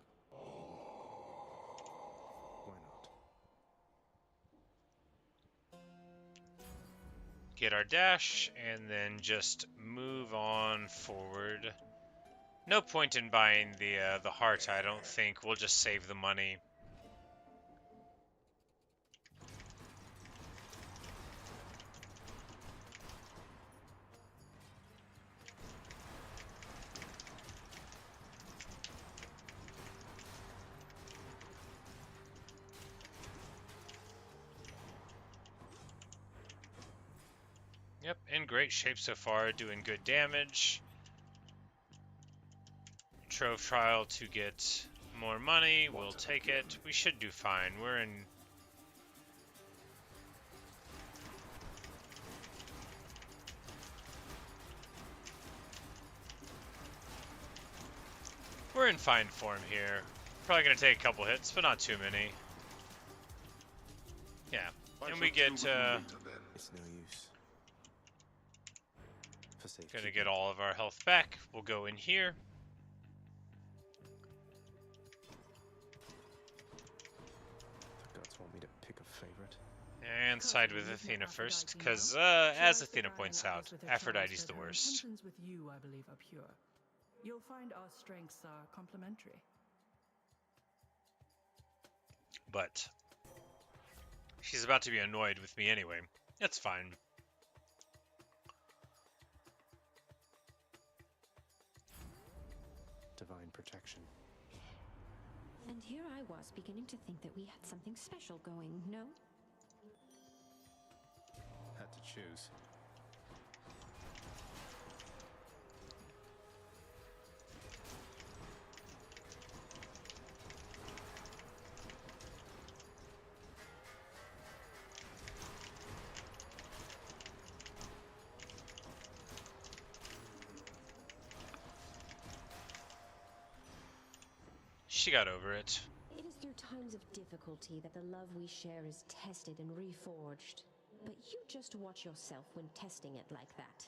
Why not? Get our dash, and then just move on forward. No point in buying the heart, I don't think. We'll just save the money. Yep, in great shape so far, doing good damage. Trove trial to get more money, we'll take it. We should do fine. We're in... We're in fine form here. Probably gonna take a couple hits, but not too many. Yeah, and we get, It's no use. For safety. gonna get all of our health back. We'll go in here. The gods want me to pick a favorite. And side with Athena first, because, as Athena points out, Aphrodite's the worst. Intentions with you, I believe, are pure. You'll find our strengths are complementary. But she's about to be annoyed with me anyway. That's fine. Divine protection. And here I was beginning to think that we had something special going, no? Had to choose. she got over it. It is through times of difficulty that the love we share is tested and reforged. But you just watch yourself when testing it like that.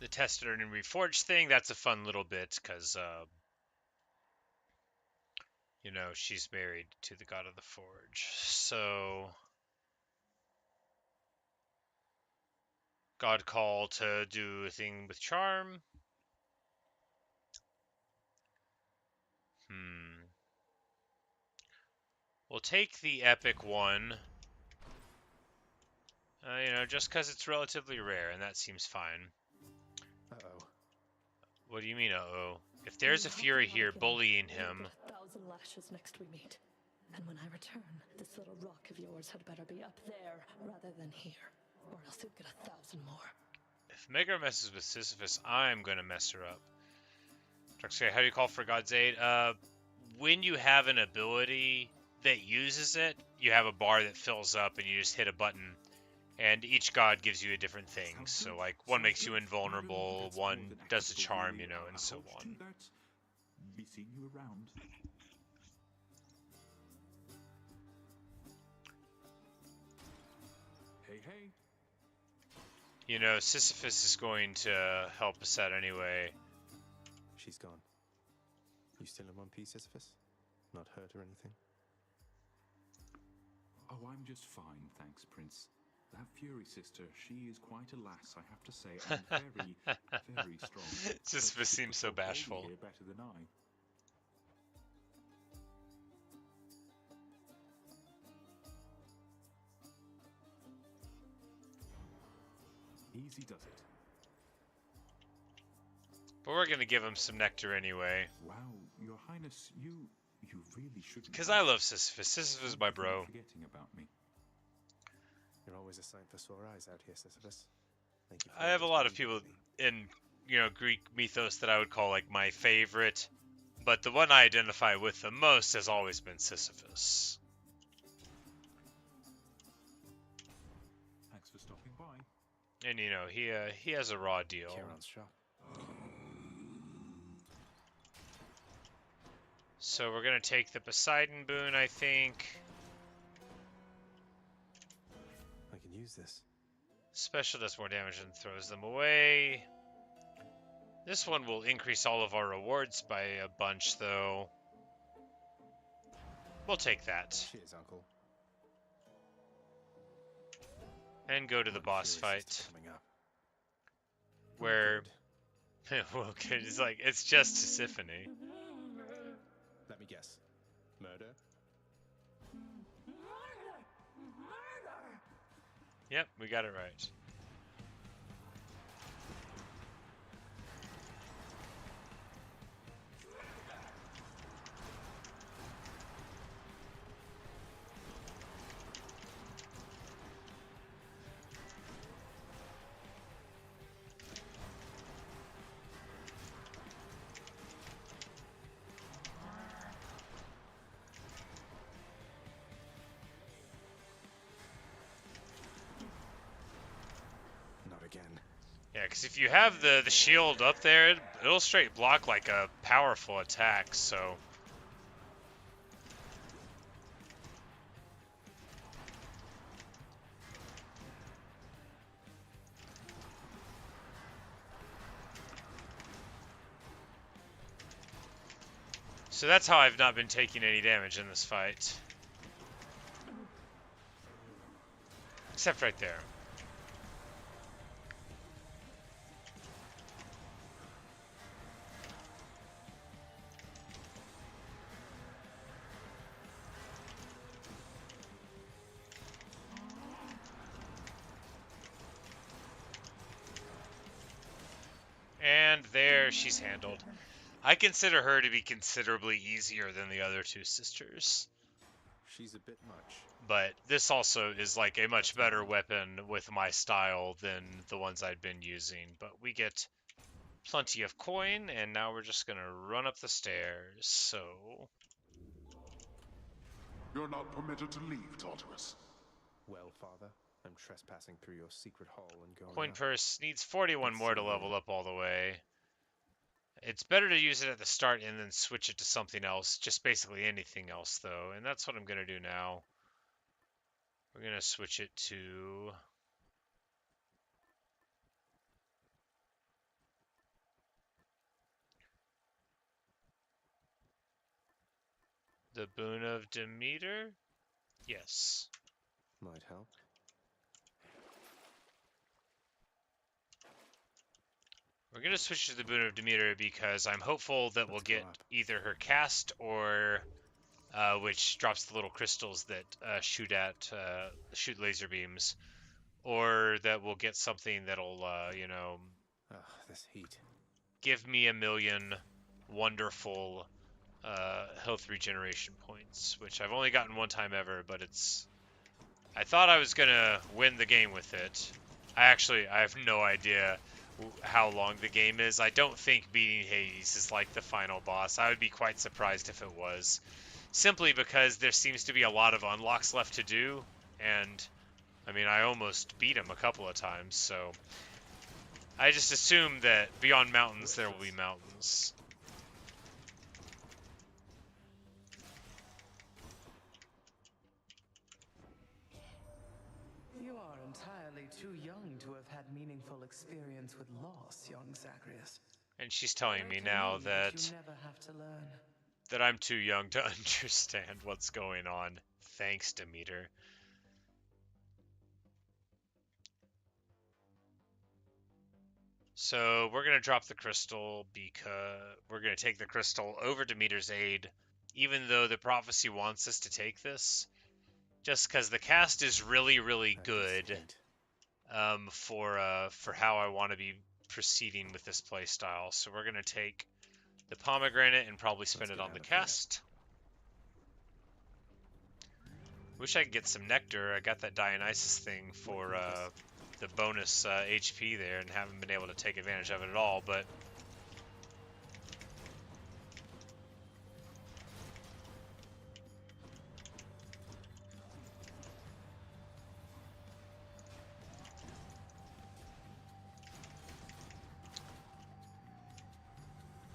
The tested and reforged thing, that's a fun little bit, because, you know, she's married to the god of the forge. So, God call to do a thing with charm. We'll take the epic one. You know, just because it's relatively rare, and that seems fine. Uh-oh. What do you mean, uh-oh? If there's a Fury here bullying him... 1,000 lashes next we meet. And when I return, this little rock of yours had better be up there rather than here. Or else you'll get 1,000 more. If Megara messes with Sisyphus, I'm gonna mess her up. Darkseid, how do you call for God's aid? When you have an ability that uses it, you have a bar that fills up and you just hit a button. And each god gives you a different thing. So, like, one makes you invulnerable, one does a charm, you know, and so on. Be seeing you around. Hey, hey. You know, Sisyphus is going to help us out anyway. She's gone. You still in one piece, Sisyphus? Not hurt or anything? Oh, I'm just fine, thanks, Prince. That Fury sister, she is quite a lass, I have to say, and very, very strong. Sisyphus seems so bashful. Here better than I. Easy does it. But we're gonna give him some nectar anyway. Wow, Your Highness, you really shouldn't. Because I love Sisyphus. Sisyphus is my bro. Forgetting about me. You're always a sight for sore eyes out here, Sisyphus. Thank you. I have a lot of people in, you know, Greek mythos that I would call like my favorite, but the one I identify with the most has always been Sisyphus. Thanks for stopping by. And you know, he has a raw deal. Charon's shop. So we're gonna take the Poseidon boon, I think. I can use this. Special does more damage and throws them away. This one will increase all of our rewards by a bunch, though. We'll take that. Cheers, Uncle. And go to the boss fight. Where... well, it's like, it's just Tisiphone. Let me guess. Murder? Yep, we got it right. Yeah, because if you have the shield up there, it'll straight block like a powerful attack, so... So that's how I've not been taking any damage in this fight. Except right there. And there, she's handled. I consider her to be considerably easier than the other two sisters. She's a bit much. But this also is like a much better weapon with my style than the ones I'd been using. But we get plenty of coin, and now we're just gonna run up the stairs, so... You're not permitted to leave, Tartarus. Well, Father, I'm trespassing through your secret hall and going Coin up. purse needs 41 more to level up all the way. It's better to use it at the start and then switch it to something else, just basically anything else though, and that's what I'm gonna do now. We're gonna switch it to the Boon of Demeter? Yes. Might help. We're going to switch to the Boon of Demeter because I'm hopeful that we'll get either her cast or which drops the little crystals that shoot laser beams, or that we'll get something that'll you know, this heat. Give me 1,000,000 wonderful health regeneration points, which I've only gotten one time ever, but it's... I thought I was gonna win the game with it. I have no idea how long the game is. I don't think beating Hades is like the final boss. I would be quite surprised if it was. Simply because there seems to be a lot of unlocks left to do, and I mean, I almost beat him a couple of times, so I just assume that beyond mountains there will be mountains. You are entirely too young to have had meaningful experience with loss, young Zacharias. And she's telling me now that you never have to learn. that I'm too young to understand what's going on. Thanks, Demeter. So we're going to drop the crystal because we're going to take the crystal over Demeter's aid, even though the prophecy wants us to take this. Just because the cast is really, really good for how I want to be proceeding with this playstyle. So we're going to take the pomegranate and probably spend it on the cast. Wish I could get some nectar. I got that Dionysus thing for the bonus HP there and haven't been able to take advantage of it at all, but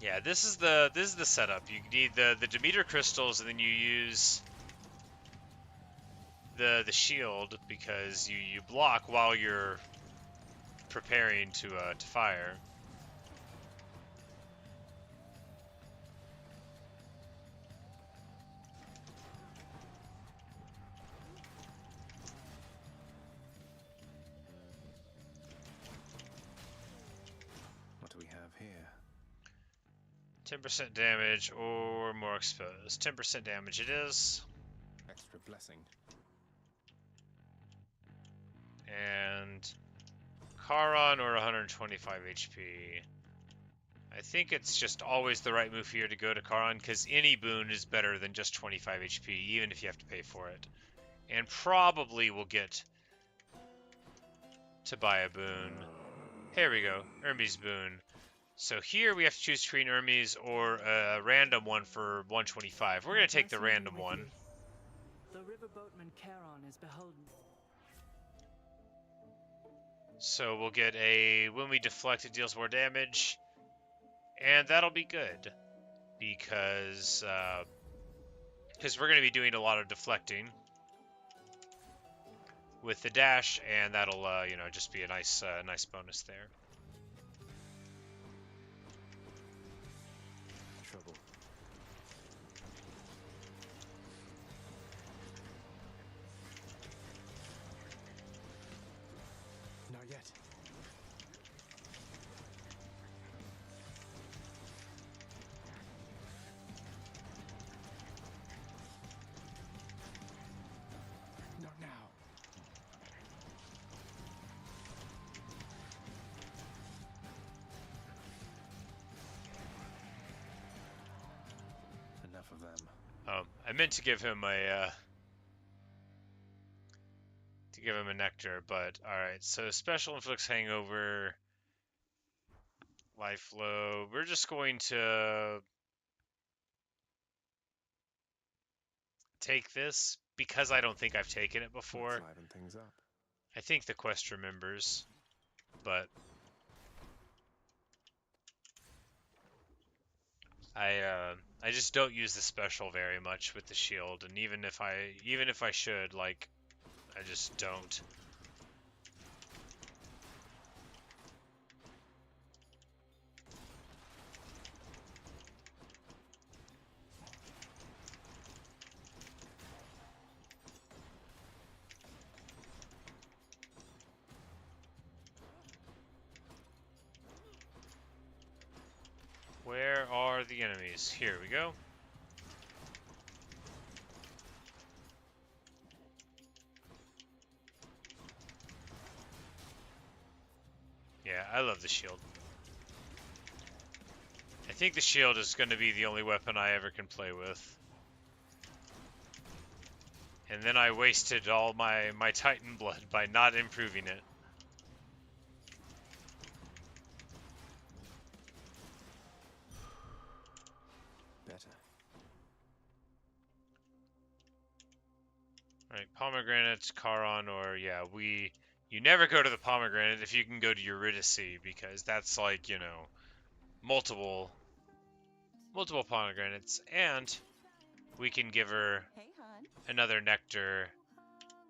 yeah, this is the setup. You need the Demeter crystals, and then you use the shield because you block while you're preparing to fire. What do we have here? 10% damage or more exposed. 10% damage it is. Extra blessing. And Charon or 125 HP. I think it's just always the right move here to go to Charon, because any boon is better than just 25 HP, even if you have to pay for it. And probably we'll get to buy a boon. Here we go, Hermes boon. So here we have to choose between Hermes or a random one for 125. We're going to take the random one. The riverboatman Charon is beholden. So we'll get a, when we deflect it deals more damage, and that'll be good, because we're going to be doing a lot of deflecting with the dash, and that'll you know, just be a nice nice bonus there. Trouble. Not yet. Not now. Enough of them. I meant to give him a nectar, but alright, so special inflicts hangover, life low. We're just going to take this because I don't think I've taken it before. Let's liven things up. I think the quest remembers, but I just don't use the special very much with the shield, and even if I should, like, I just don't. Where are the enemies? Here we go. Yeah, I love the shield. I think the shield is going to be the only weapon I ever can play with. And then I wasted all my Titan blood by not improving it. Better. Alright, pomegranates, Charon, or yeah, you never go to the pomegranate if you can go to Eurydice, because that's like, you know, multiple pomegranates, and we can give her another nectar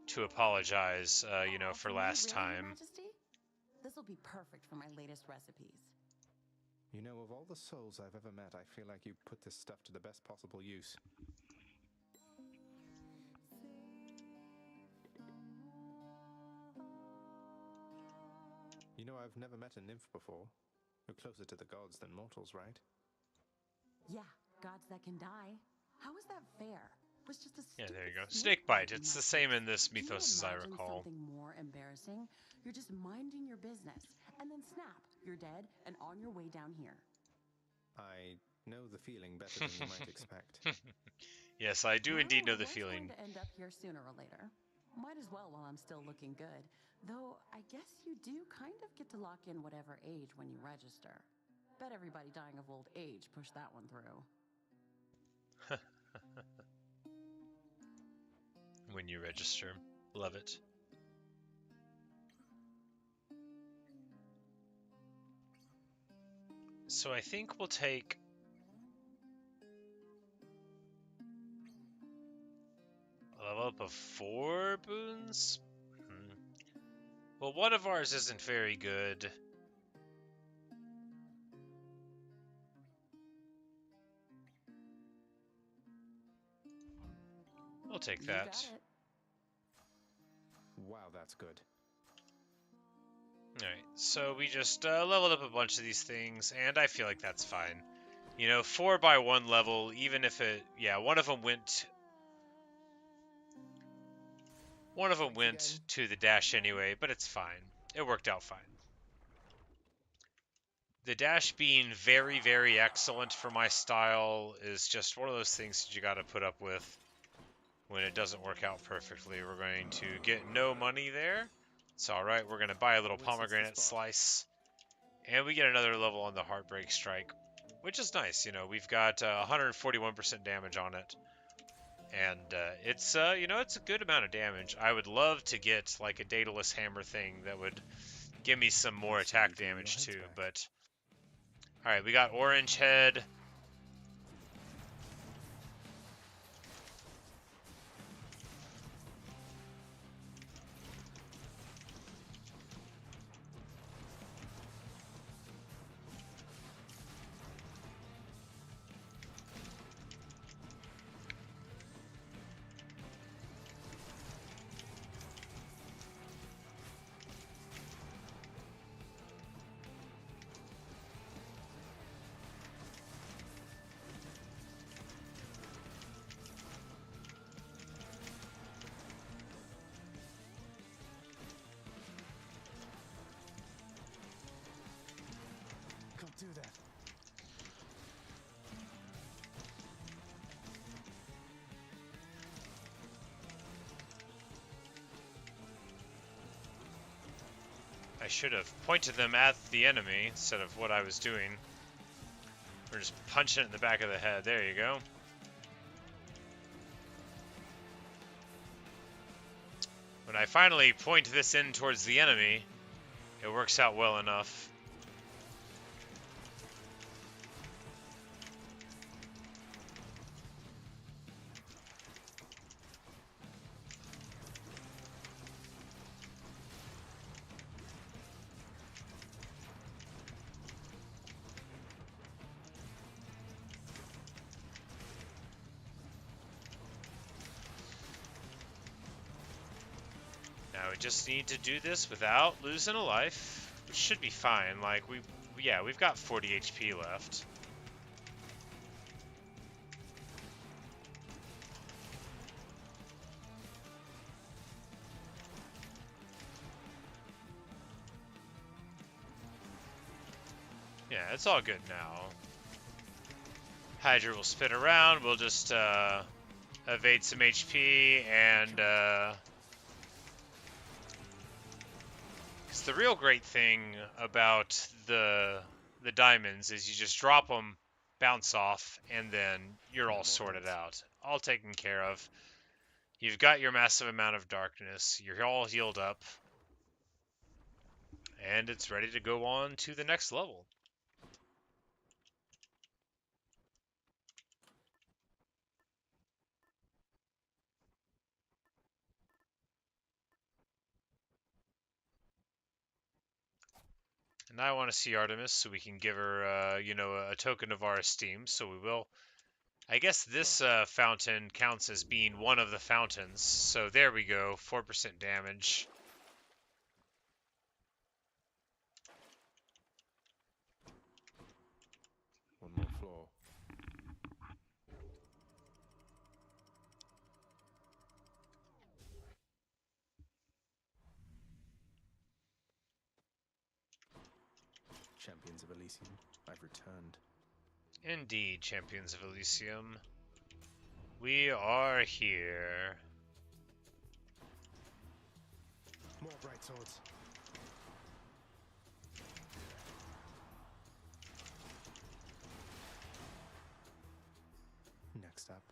to apologize, you know, for last time. This will be perfect for my latest recipes. You know, of all the souls I've ever met, I feel like you put this stuff to the best possible use. You know, I've never met a nymph before. You're closer to the gods than mortals, right? Yeah, gods that can die. How is that fair? It was just a Yeah, there you go. snake Snake bite. It's the same in this mythos as I recall. Something more embarrassing? You're just minding your business, and then snap, you're dead and on your way down here. I know the feeling better than you might expect. Yes, I do indeed know the I was feeling. going to end up here sooner or later. Might as well while I'm still looking good. Though, I guess you do kind of get to lock in whatever age when you register. Bet everybody dying of old age pushed that one through. When you register. Love it. So I think we'll take a level up of 4 boons? Well, one of ours isn't very good. We'll take that. Wow, that's good. Alright, so we just leveled up a bunch of these things, and I feel like that's fine. You know, 4 by 1 level, even if it... Yeah, one of them went to the dash anyway, but it's fine. It worked out fine. The dash being very, very excellent for my style is just one of those things that you gotta put up with when it doesn't work out perfectly. We're going to get no money there. It's alright, we're gonna buy a little pomegranate slice. And we get another level on the Heartbreak Strike, which is nice. You know, we've got 141% damage on it. And it's, you know, it's a good amount of damage. I would love to get, like, a Daedalus Hammer thing that would give me some more attack damage, too. But, alright, we got Orange Head. Do that. I should have pointed them at the enemy instead of what I was doing. We're just punching it in the back of the head. There you go. When I finally point this in towards the enemy, it works out well enough. I just need to do this without losing a life, which should be fine. Like, yeah, we've got 40 HP left. Yeah, it's all good now. Hydra will spin around. We'll just evade some HP and... 'cause the real great thing about the diamonds is you just drop them, bounce off, and then you're all sorted out. All taken care of. You've got your massive amount of darkness. You're all healed up. And it's ready to go on to the next level. And I want to see Artemis so we can give her, you know, a token of our esteem. So we will. I guess this fountain counts as being one of the fountains. So there we go, 4% damage. One more floor. Champions of Elysium, I've returned. Indeed, Champions of Elysium. We are here. More bright swords. Next up.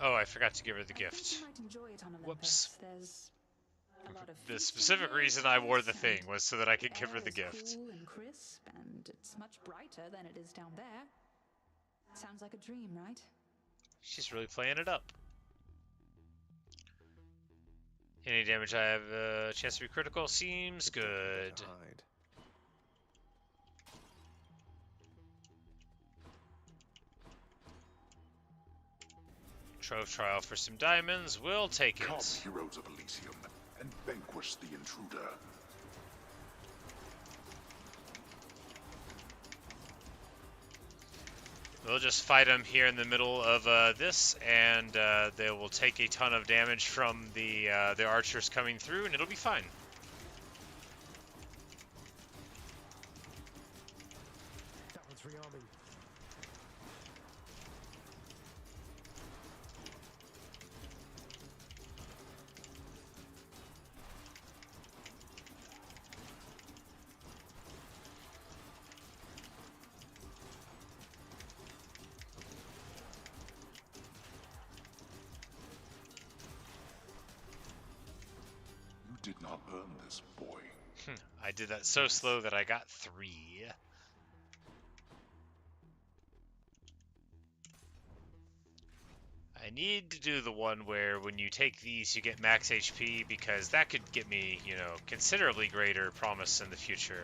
Oh, I forgot to give her the gift. Whoops. The specific reason I wore the thing was so that I could give her the gift. Cool and crisp, and it's much brighter than it is down there. Sounds like a dream, right? She's really playing it up. Any damage I have a chance to be critical seems good. Trove trial for some diamonds. We'll take it. Come, heroes of Elysium, and vanquish the intruder. We'll just fight them here in the middle of this, and they will take a ton of damage from the archers coming through, and it'll be fine. That one's rearming. Did not earn this, boy. I did that so slow that I got 3. I need to do the one where when you take these you get max HP, because that could get me, you know, considerably greater promise in the future.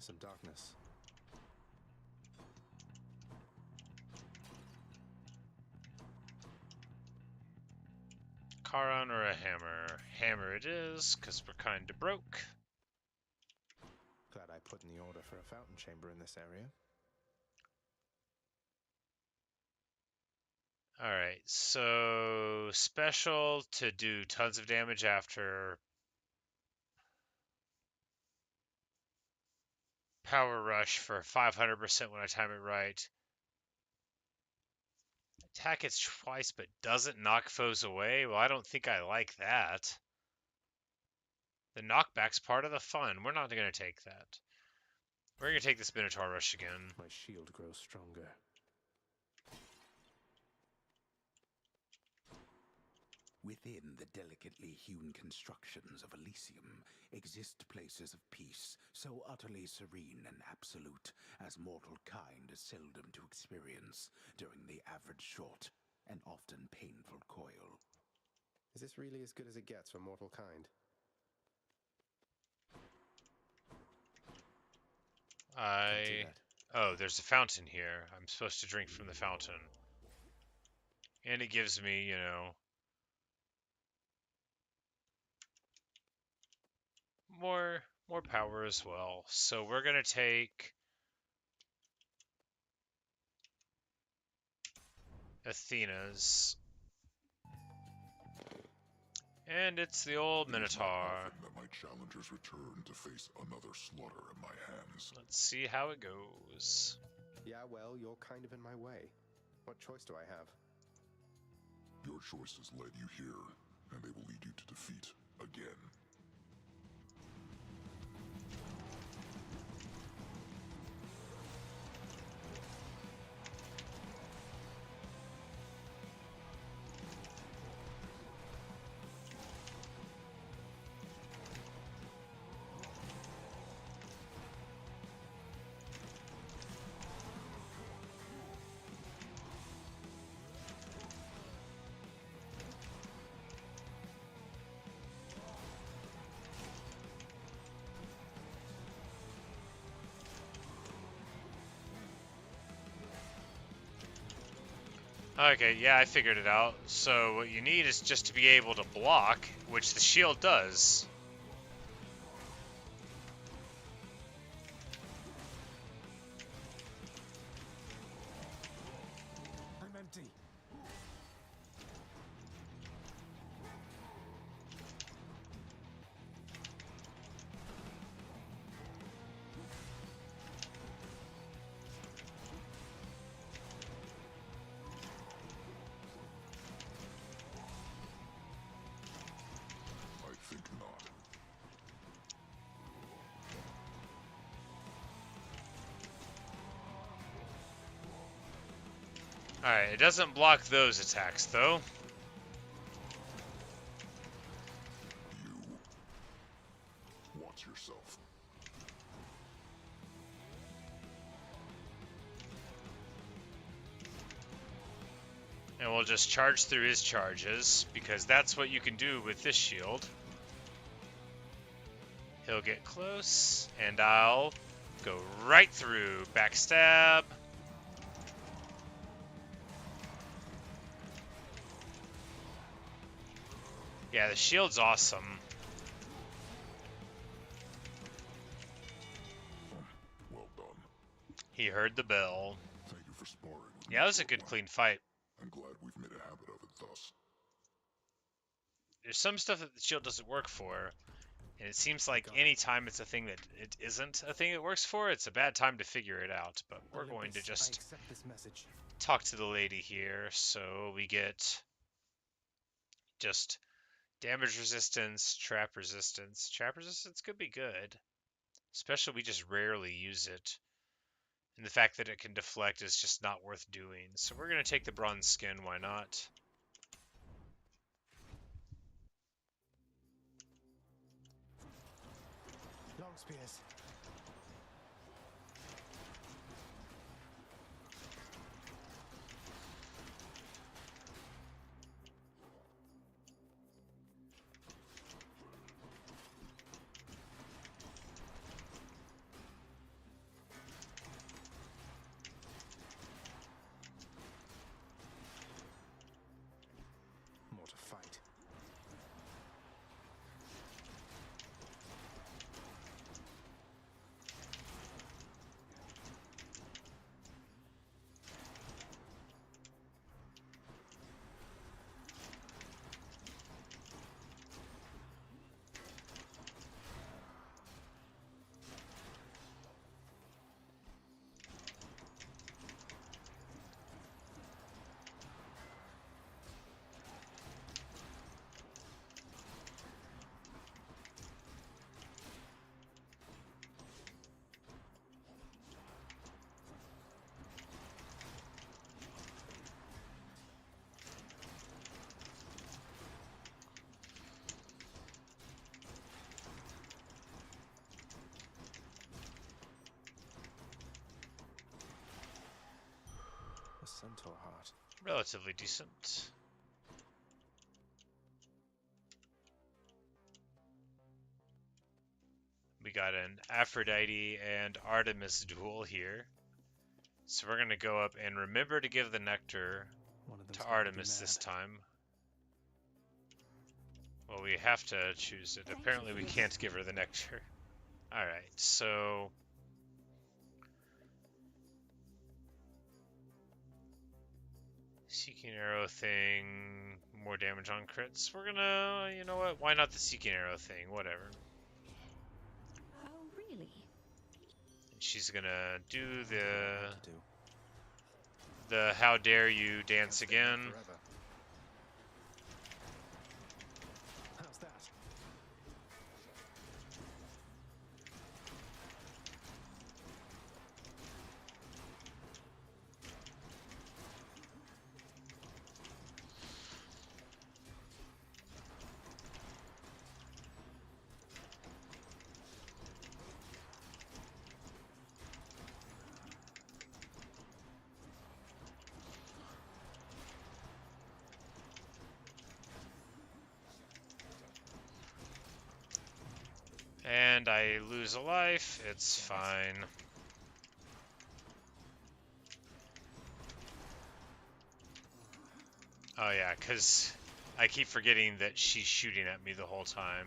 some darkness. Charon or a hammer? Hammer it is, because we're kinda broke. Glad I put in the order for a fountain chamber in this area. Alright, so special to do tons of damage after. Power rush for 500% when I time it right. Attack it twice but doesn't knock foes away? Well, I don't think I like that. The knockback's part of the fun. We're not going to take that. We're going to take this Minotaur rush again. My shield grows stronger. Within the delicately hewn constructions of Elysium exist places of peace so utterly serene and absolute as mortal kind is seldom to experience during the average short and often painful coil. Is this really as good as it gets for mortal kind? Oh, there's a fountain here. I'm supposed to drink from the fountain. And it gives me, you know, more power as well. So we're gonna take Athena's. And it's the old Minotaur. That my challengers return to face another slaughter at my hands. Let's see how it goes. Yeah, well, you're kind of in my way. What choice do I have? Your choices led you here, and they will lead you to defeat again. Okay, yeah, I figured it out. So what you need is just to be able to block, which the shield does. I'm empty. I think not. Alright, it doesn't block those attacks, though. Watch yourself. And we'll just charge through his charges, because that's what you can do with this shield. He'll get close, and I'll go right through. Backstab. Yeah, the shield's awesome. Well done. He heard the bell. Thank you for sparring with Yeah, that was a good, clean fight. I'm glad we've made a habit of it thus. There's some stuff that the shield doesn't work for, and it seems like any time it's a thing that it isn't a thing it works for, it's a bad time to figure it out. But we're going to just talk to the lady here, so we get just damage resistance, trap resistance. Trap resistance could be good, especially we just rarely use it. And the fact that it can deflect is just not worth doing. So we're going to take the bronze skin, why not? Long spears. centaur heart. Relatively decent. We got an Aphrodite and Artemis duel here. So we're going to go up and remember to give the nectar to Artemis this time. Well, we have to choose it. Apparently we can't give her the nectar. Alright, so... Seeking arrow thing, more damage on crits. We're gonna, you know what, why not the seeking arrow thing, whatever. Oh, really? And she's gonna do the how dare you dance again. How's that? And I lose a life, it's fine. Oh yeah, because I keep forgetting that she's shooting at me the whole time.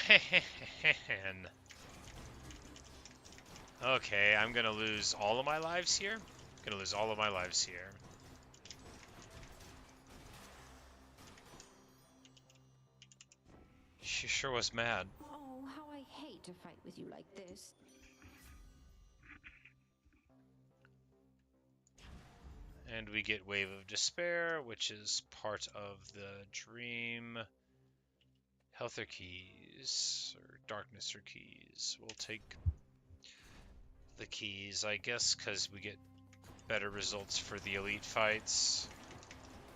Man. Okay, I'm gonna lose all of my lives here. Gonna lose all of my lives here. She sure was mad. Oh, how I hate to fight with you like this. And we get Wave of Despair, which is part of the dream. Health or keys, or darkness or keys. We'll take the keys, I guess, because we get better results for the elite fights.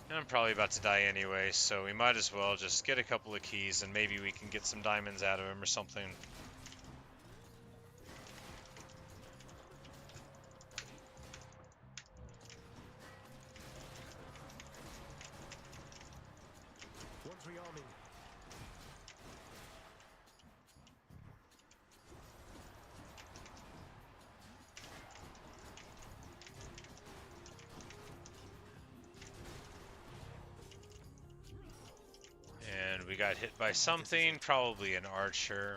And I'm probably about to die anyway, so we might as well just get a couple of keys and maybe we can get some diamonds out of him or something. One's rearming. And we got hit by something, probably an archer.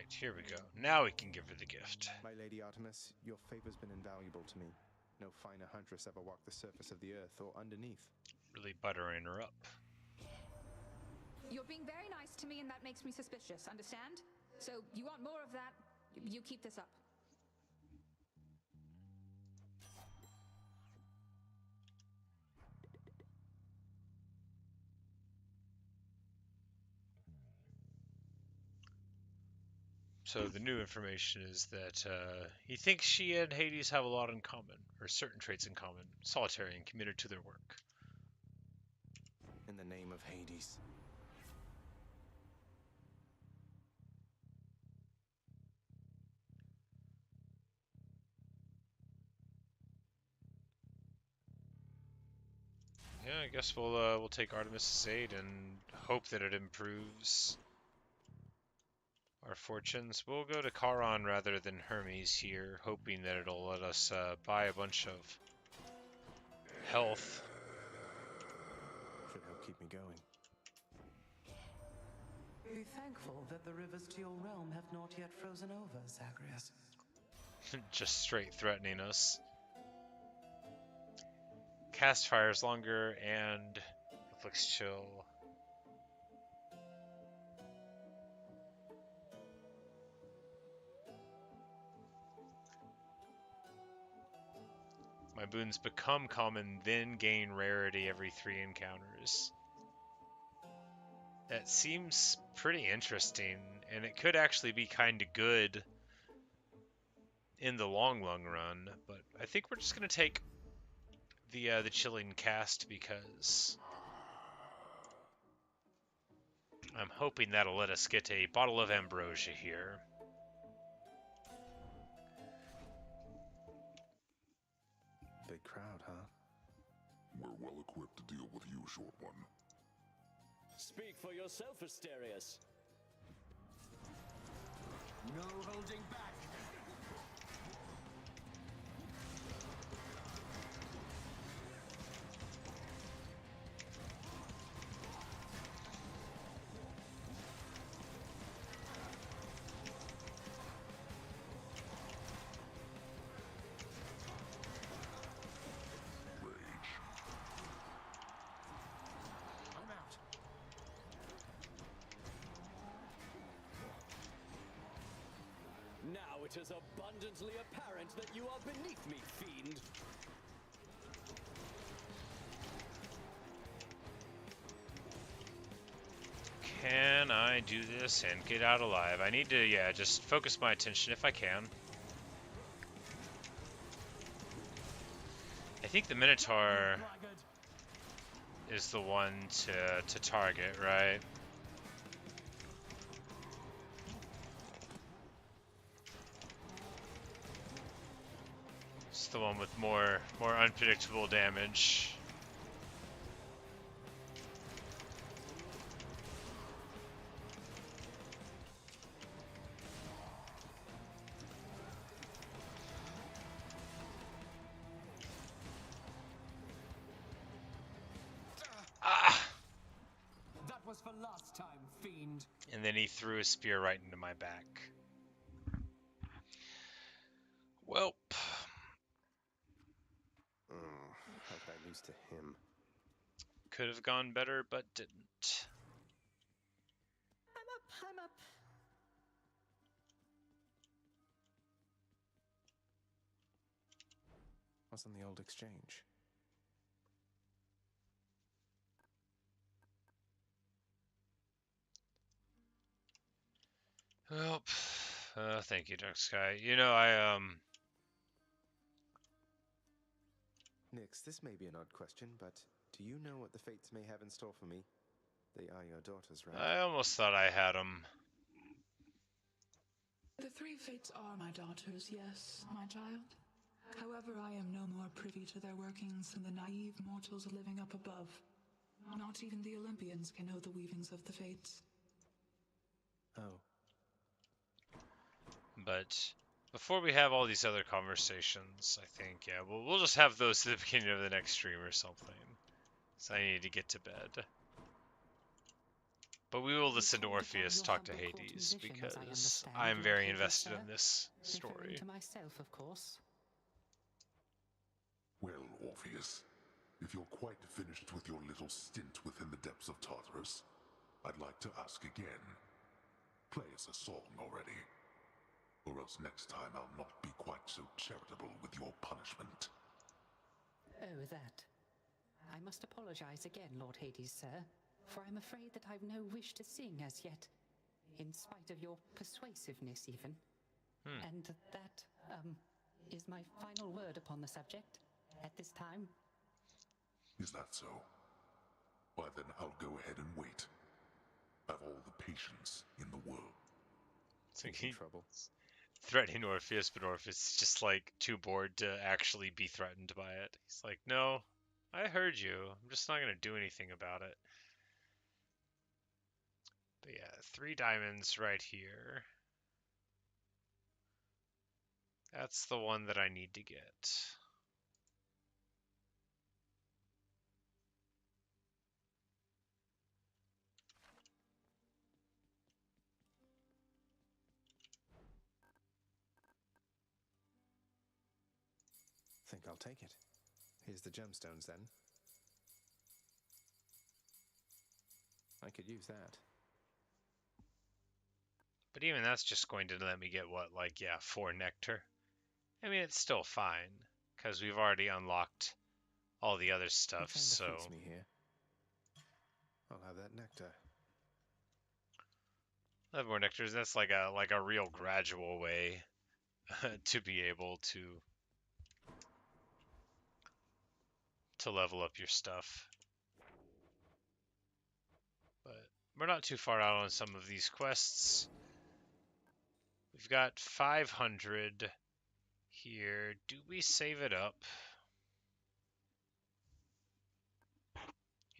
Alright, here we go. Now we can give her the gift. My Lady Artemis, your favor's been invaluable to me. No finer huntress ever walked the surface of the earth or underneath. Really buttering her up. You're being very nice to me, and that makes me suspicious, understand? So, you want more of that? You keep this up. So the new information is that he thinks she and Hades have a lot in common, or certain traits in common, solitary and committed to their work. In the name of Hades. Yeah, I guess we'll take Artemis' aid and hope that it improves our fortunes. We'll go to Charon rather than Hermes here, hoping that it'll let us buy a bunch of health. Should help keep me going. Be thankful that the rivers to your realm have not yet frozen over, Zagreus. Just straight threatening us. Cast fires longer and afflicts chill. My boons become common, then gain rarity every 3 encounters. That seems pretty interesting, and it could actually be kind of good in the long run. But I think we're just gonna take the chilling cast because I'm hoping that'll let us get a bottle of ambrosia here. Big crowd, huh? We're well equipped to deal with you, short one. Speak for yourself, Asterius. No holding back. Now it is abundantly apparent that you are beneath me, fiend. Can I do this and get out alive? I need to, yeah, just focus my attention if I can. I think the Minotaur is the one to target, right? It's the one with more unpredictable damage. That was for last time, fiend. And then he threw a spear right into my back. Welp. How could I lose to him? Could have gone better, but didn't. I'm up. What's on the old exchange? Well, thank you, Dark Sky. You know, I Nix, this may be an odd question, but do you know what the fates may have in store for me? They are your daughters, right? I almost thought I had them. The 3 fates are my daughters, yes, my child. However, I am no more privy to their workings than the naive mortals living up above. Not even the Olympians can know the weavings of the fates. Oh. But before we have all these other conversations, I think, yeah, we'll just have those at the beginning of the next stream or something. So I need to get to bed. But we will listen to told upon Orpheus your talk to humble court Hades musician, as I because understand, I am Lord very Hades, invested sir. in this Referring story. to myself, of course. Well, Orpheus, if you're quite finished with your little stint within the depths of Tartarus, I'd like to ask again. Play us a song already. Or else next time I'll not be quite so charitable with your punishment. Oh, that. I must apologize again, Lord Hades, sir, for I'm afraid that I've no wish to sing as yet, in spite of your persuasiveness even. And that, is my final word upon the subject at this time. Is that so? Why then I'll go ahead and wait. I've all the patience in the world. It's like trouble. Threatening Orpheus, but Orpheus is just like too bored to actually be threatened by it. He's like, no, I heard you. I'm just not gonna do anything about it. But yeah, 3 diamonds right here. That's the one that I need to get. Think I'll take it. Here's the gemstones then. I could use that. But even that's just going to let me get what, like, yeah, 4 nectar. I mean, it's still fine, because we've already unlocked all the other stuff, so... Suits me here. I'll have that nectar. I'll have more nectars. That's like a real gradual way to be able to level up your stuff. But we're not too far out on some of these quests. We've got 500 here. Do we save it up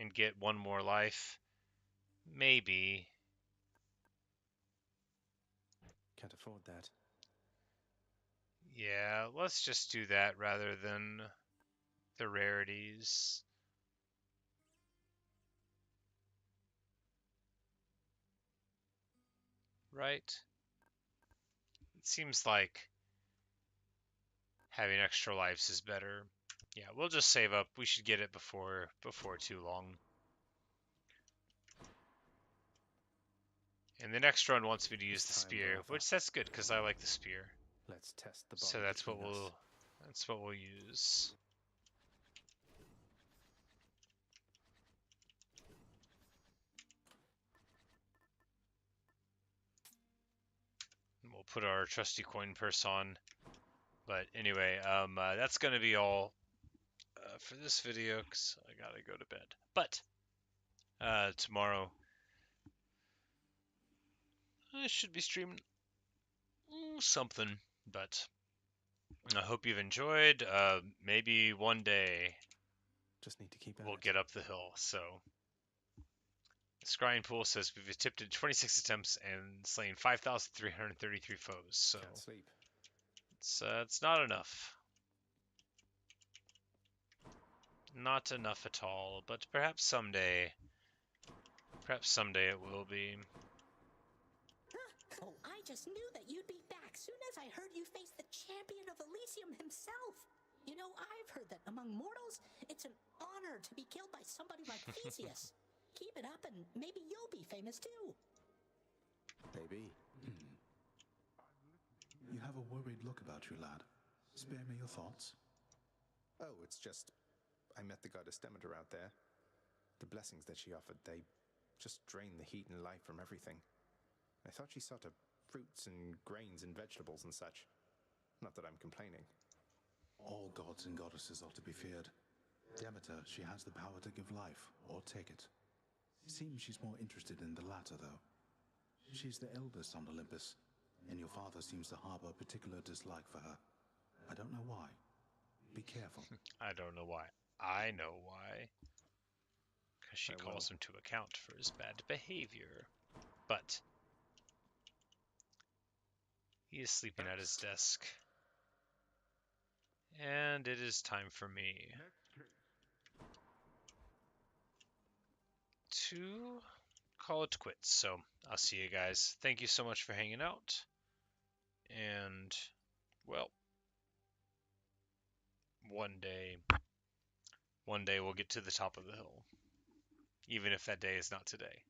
and get 1 more life? Maybe. Can't afford that. Yeah, let's just do that rather than the rarities. Right? It seems like having extra lives is better. Yeah, we'll just save up. We should get it before too long. And the next run wants me to use the spear, which that's good because I like the spear. Let's test the bond. So that's what we'll use. We'll put our trusty coin purse on. But anyway, that's gonna be all for this video because I gotta go to bed. But tomorrow I should be streaming something. But I hope you've enjoyed. Maybe one day just need to keep we'll get up the hill. So Scrying Pool says we've attempted 26 attempts and slain 5,333 foes. So can't sleep. It's not enough. Not enough at all. But perhaps someday it will be. Oh, I just knew that you'd be back soon as I heard you face the champion of Elysium himself. You know, I've heard that among mortals, it's an honor to be killed by somebody like Theseus. Keep it up and maybe you'll be famous too. Maybe. You have a worried look about you, lad. Spare me your thoughts. Oh, it's just... I met the goddess Demeter out there. The blessings that she offered, they just drain the heat and life from everything. I thought she saw to fruits and grains and vegetables and such. Not that I'm complaining. All gods and goddesses are to be feared. Demeter, she has the power to give life, or take it. Seems she's more interested in the latter, though. She's the eldest on Olympus, and your father seems to harbor a particular dislike for her. I don't know why. Be careful. I don't know why. I know why. Because she calls him to account for his bad behavior. But he is sleeping at his desk. And it is time for me to call it quits. So I'll see you guys. Thank you so much for hanging out. And, well, one day we'll get to the top of the hill. Even if that day is not today.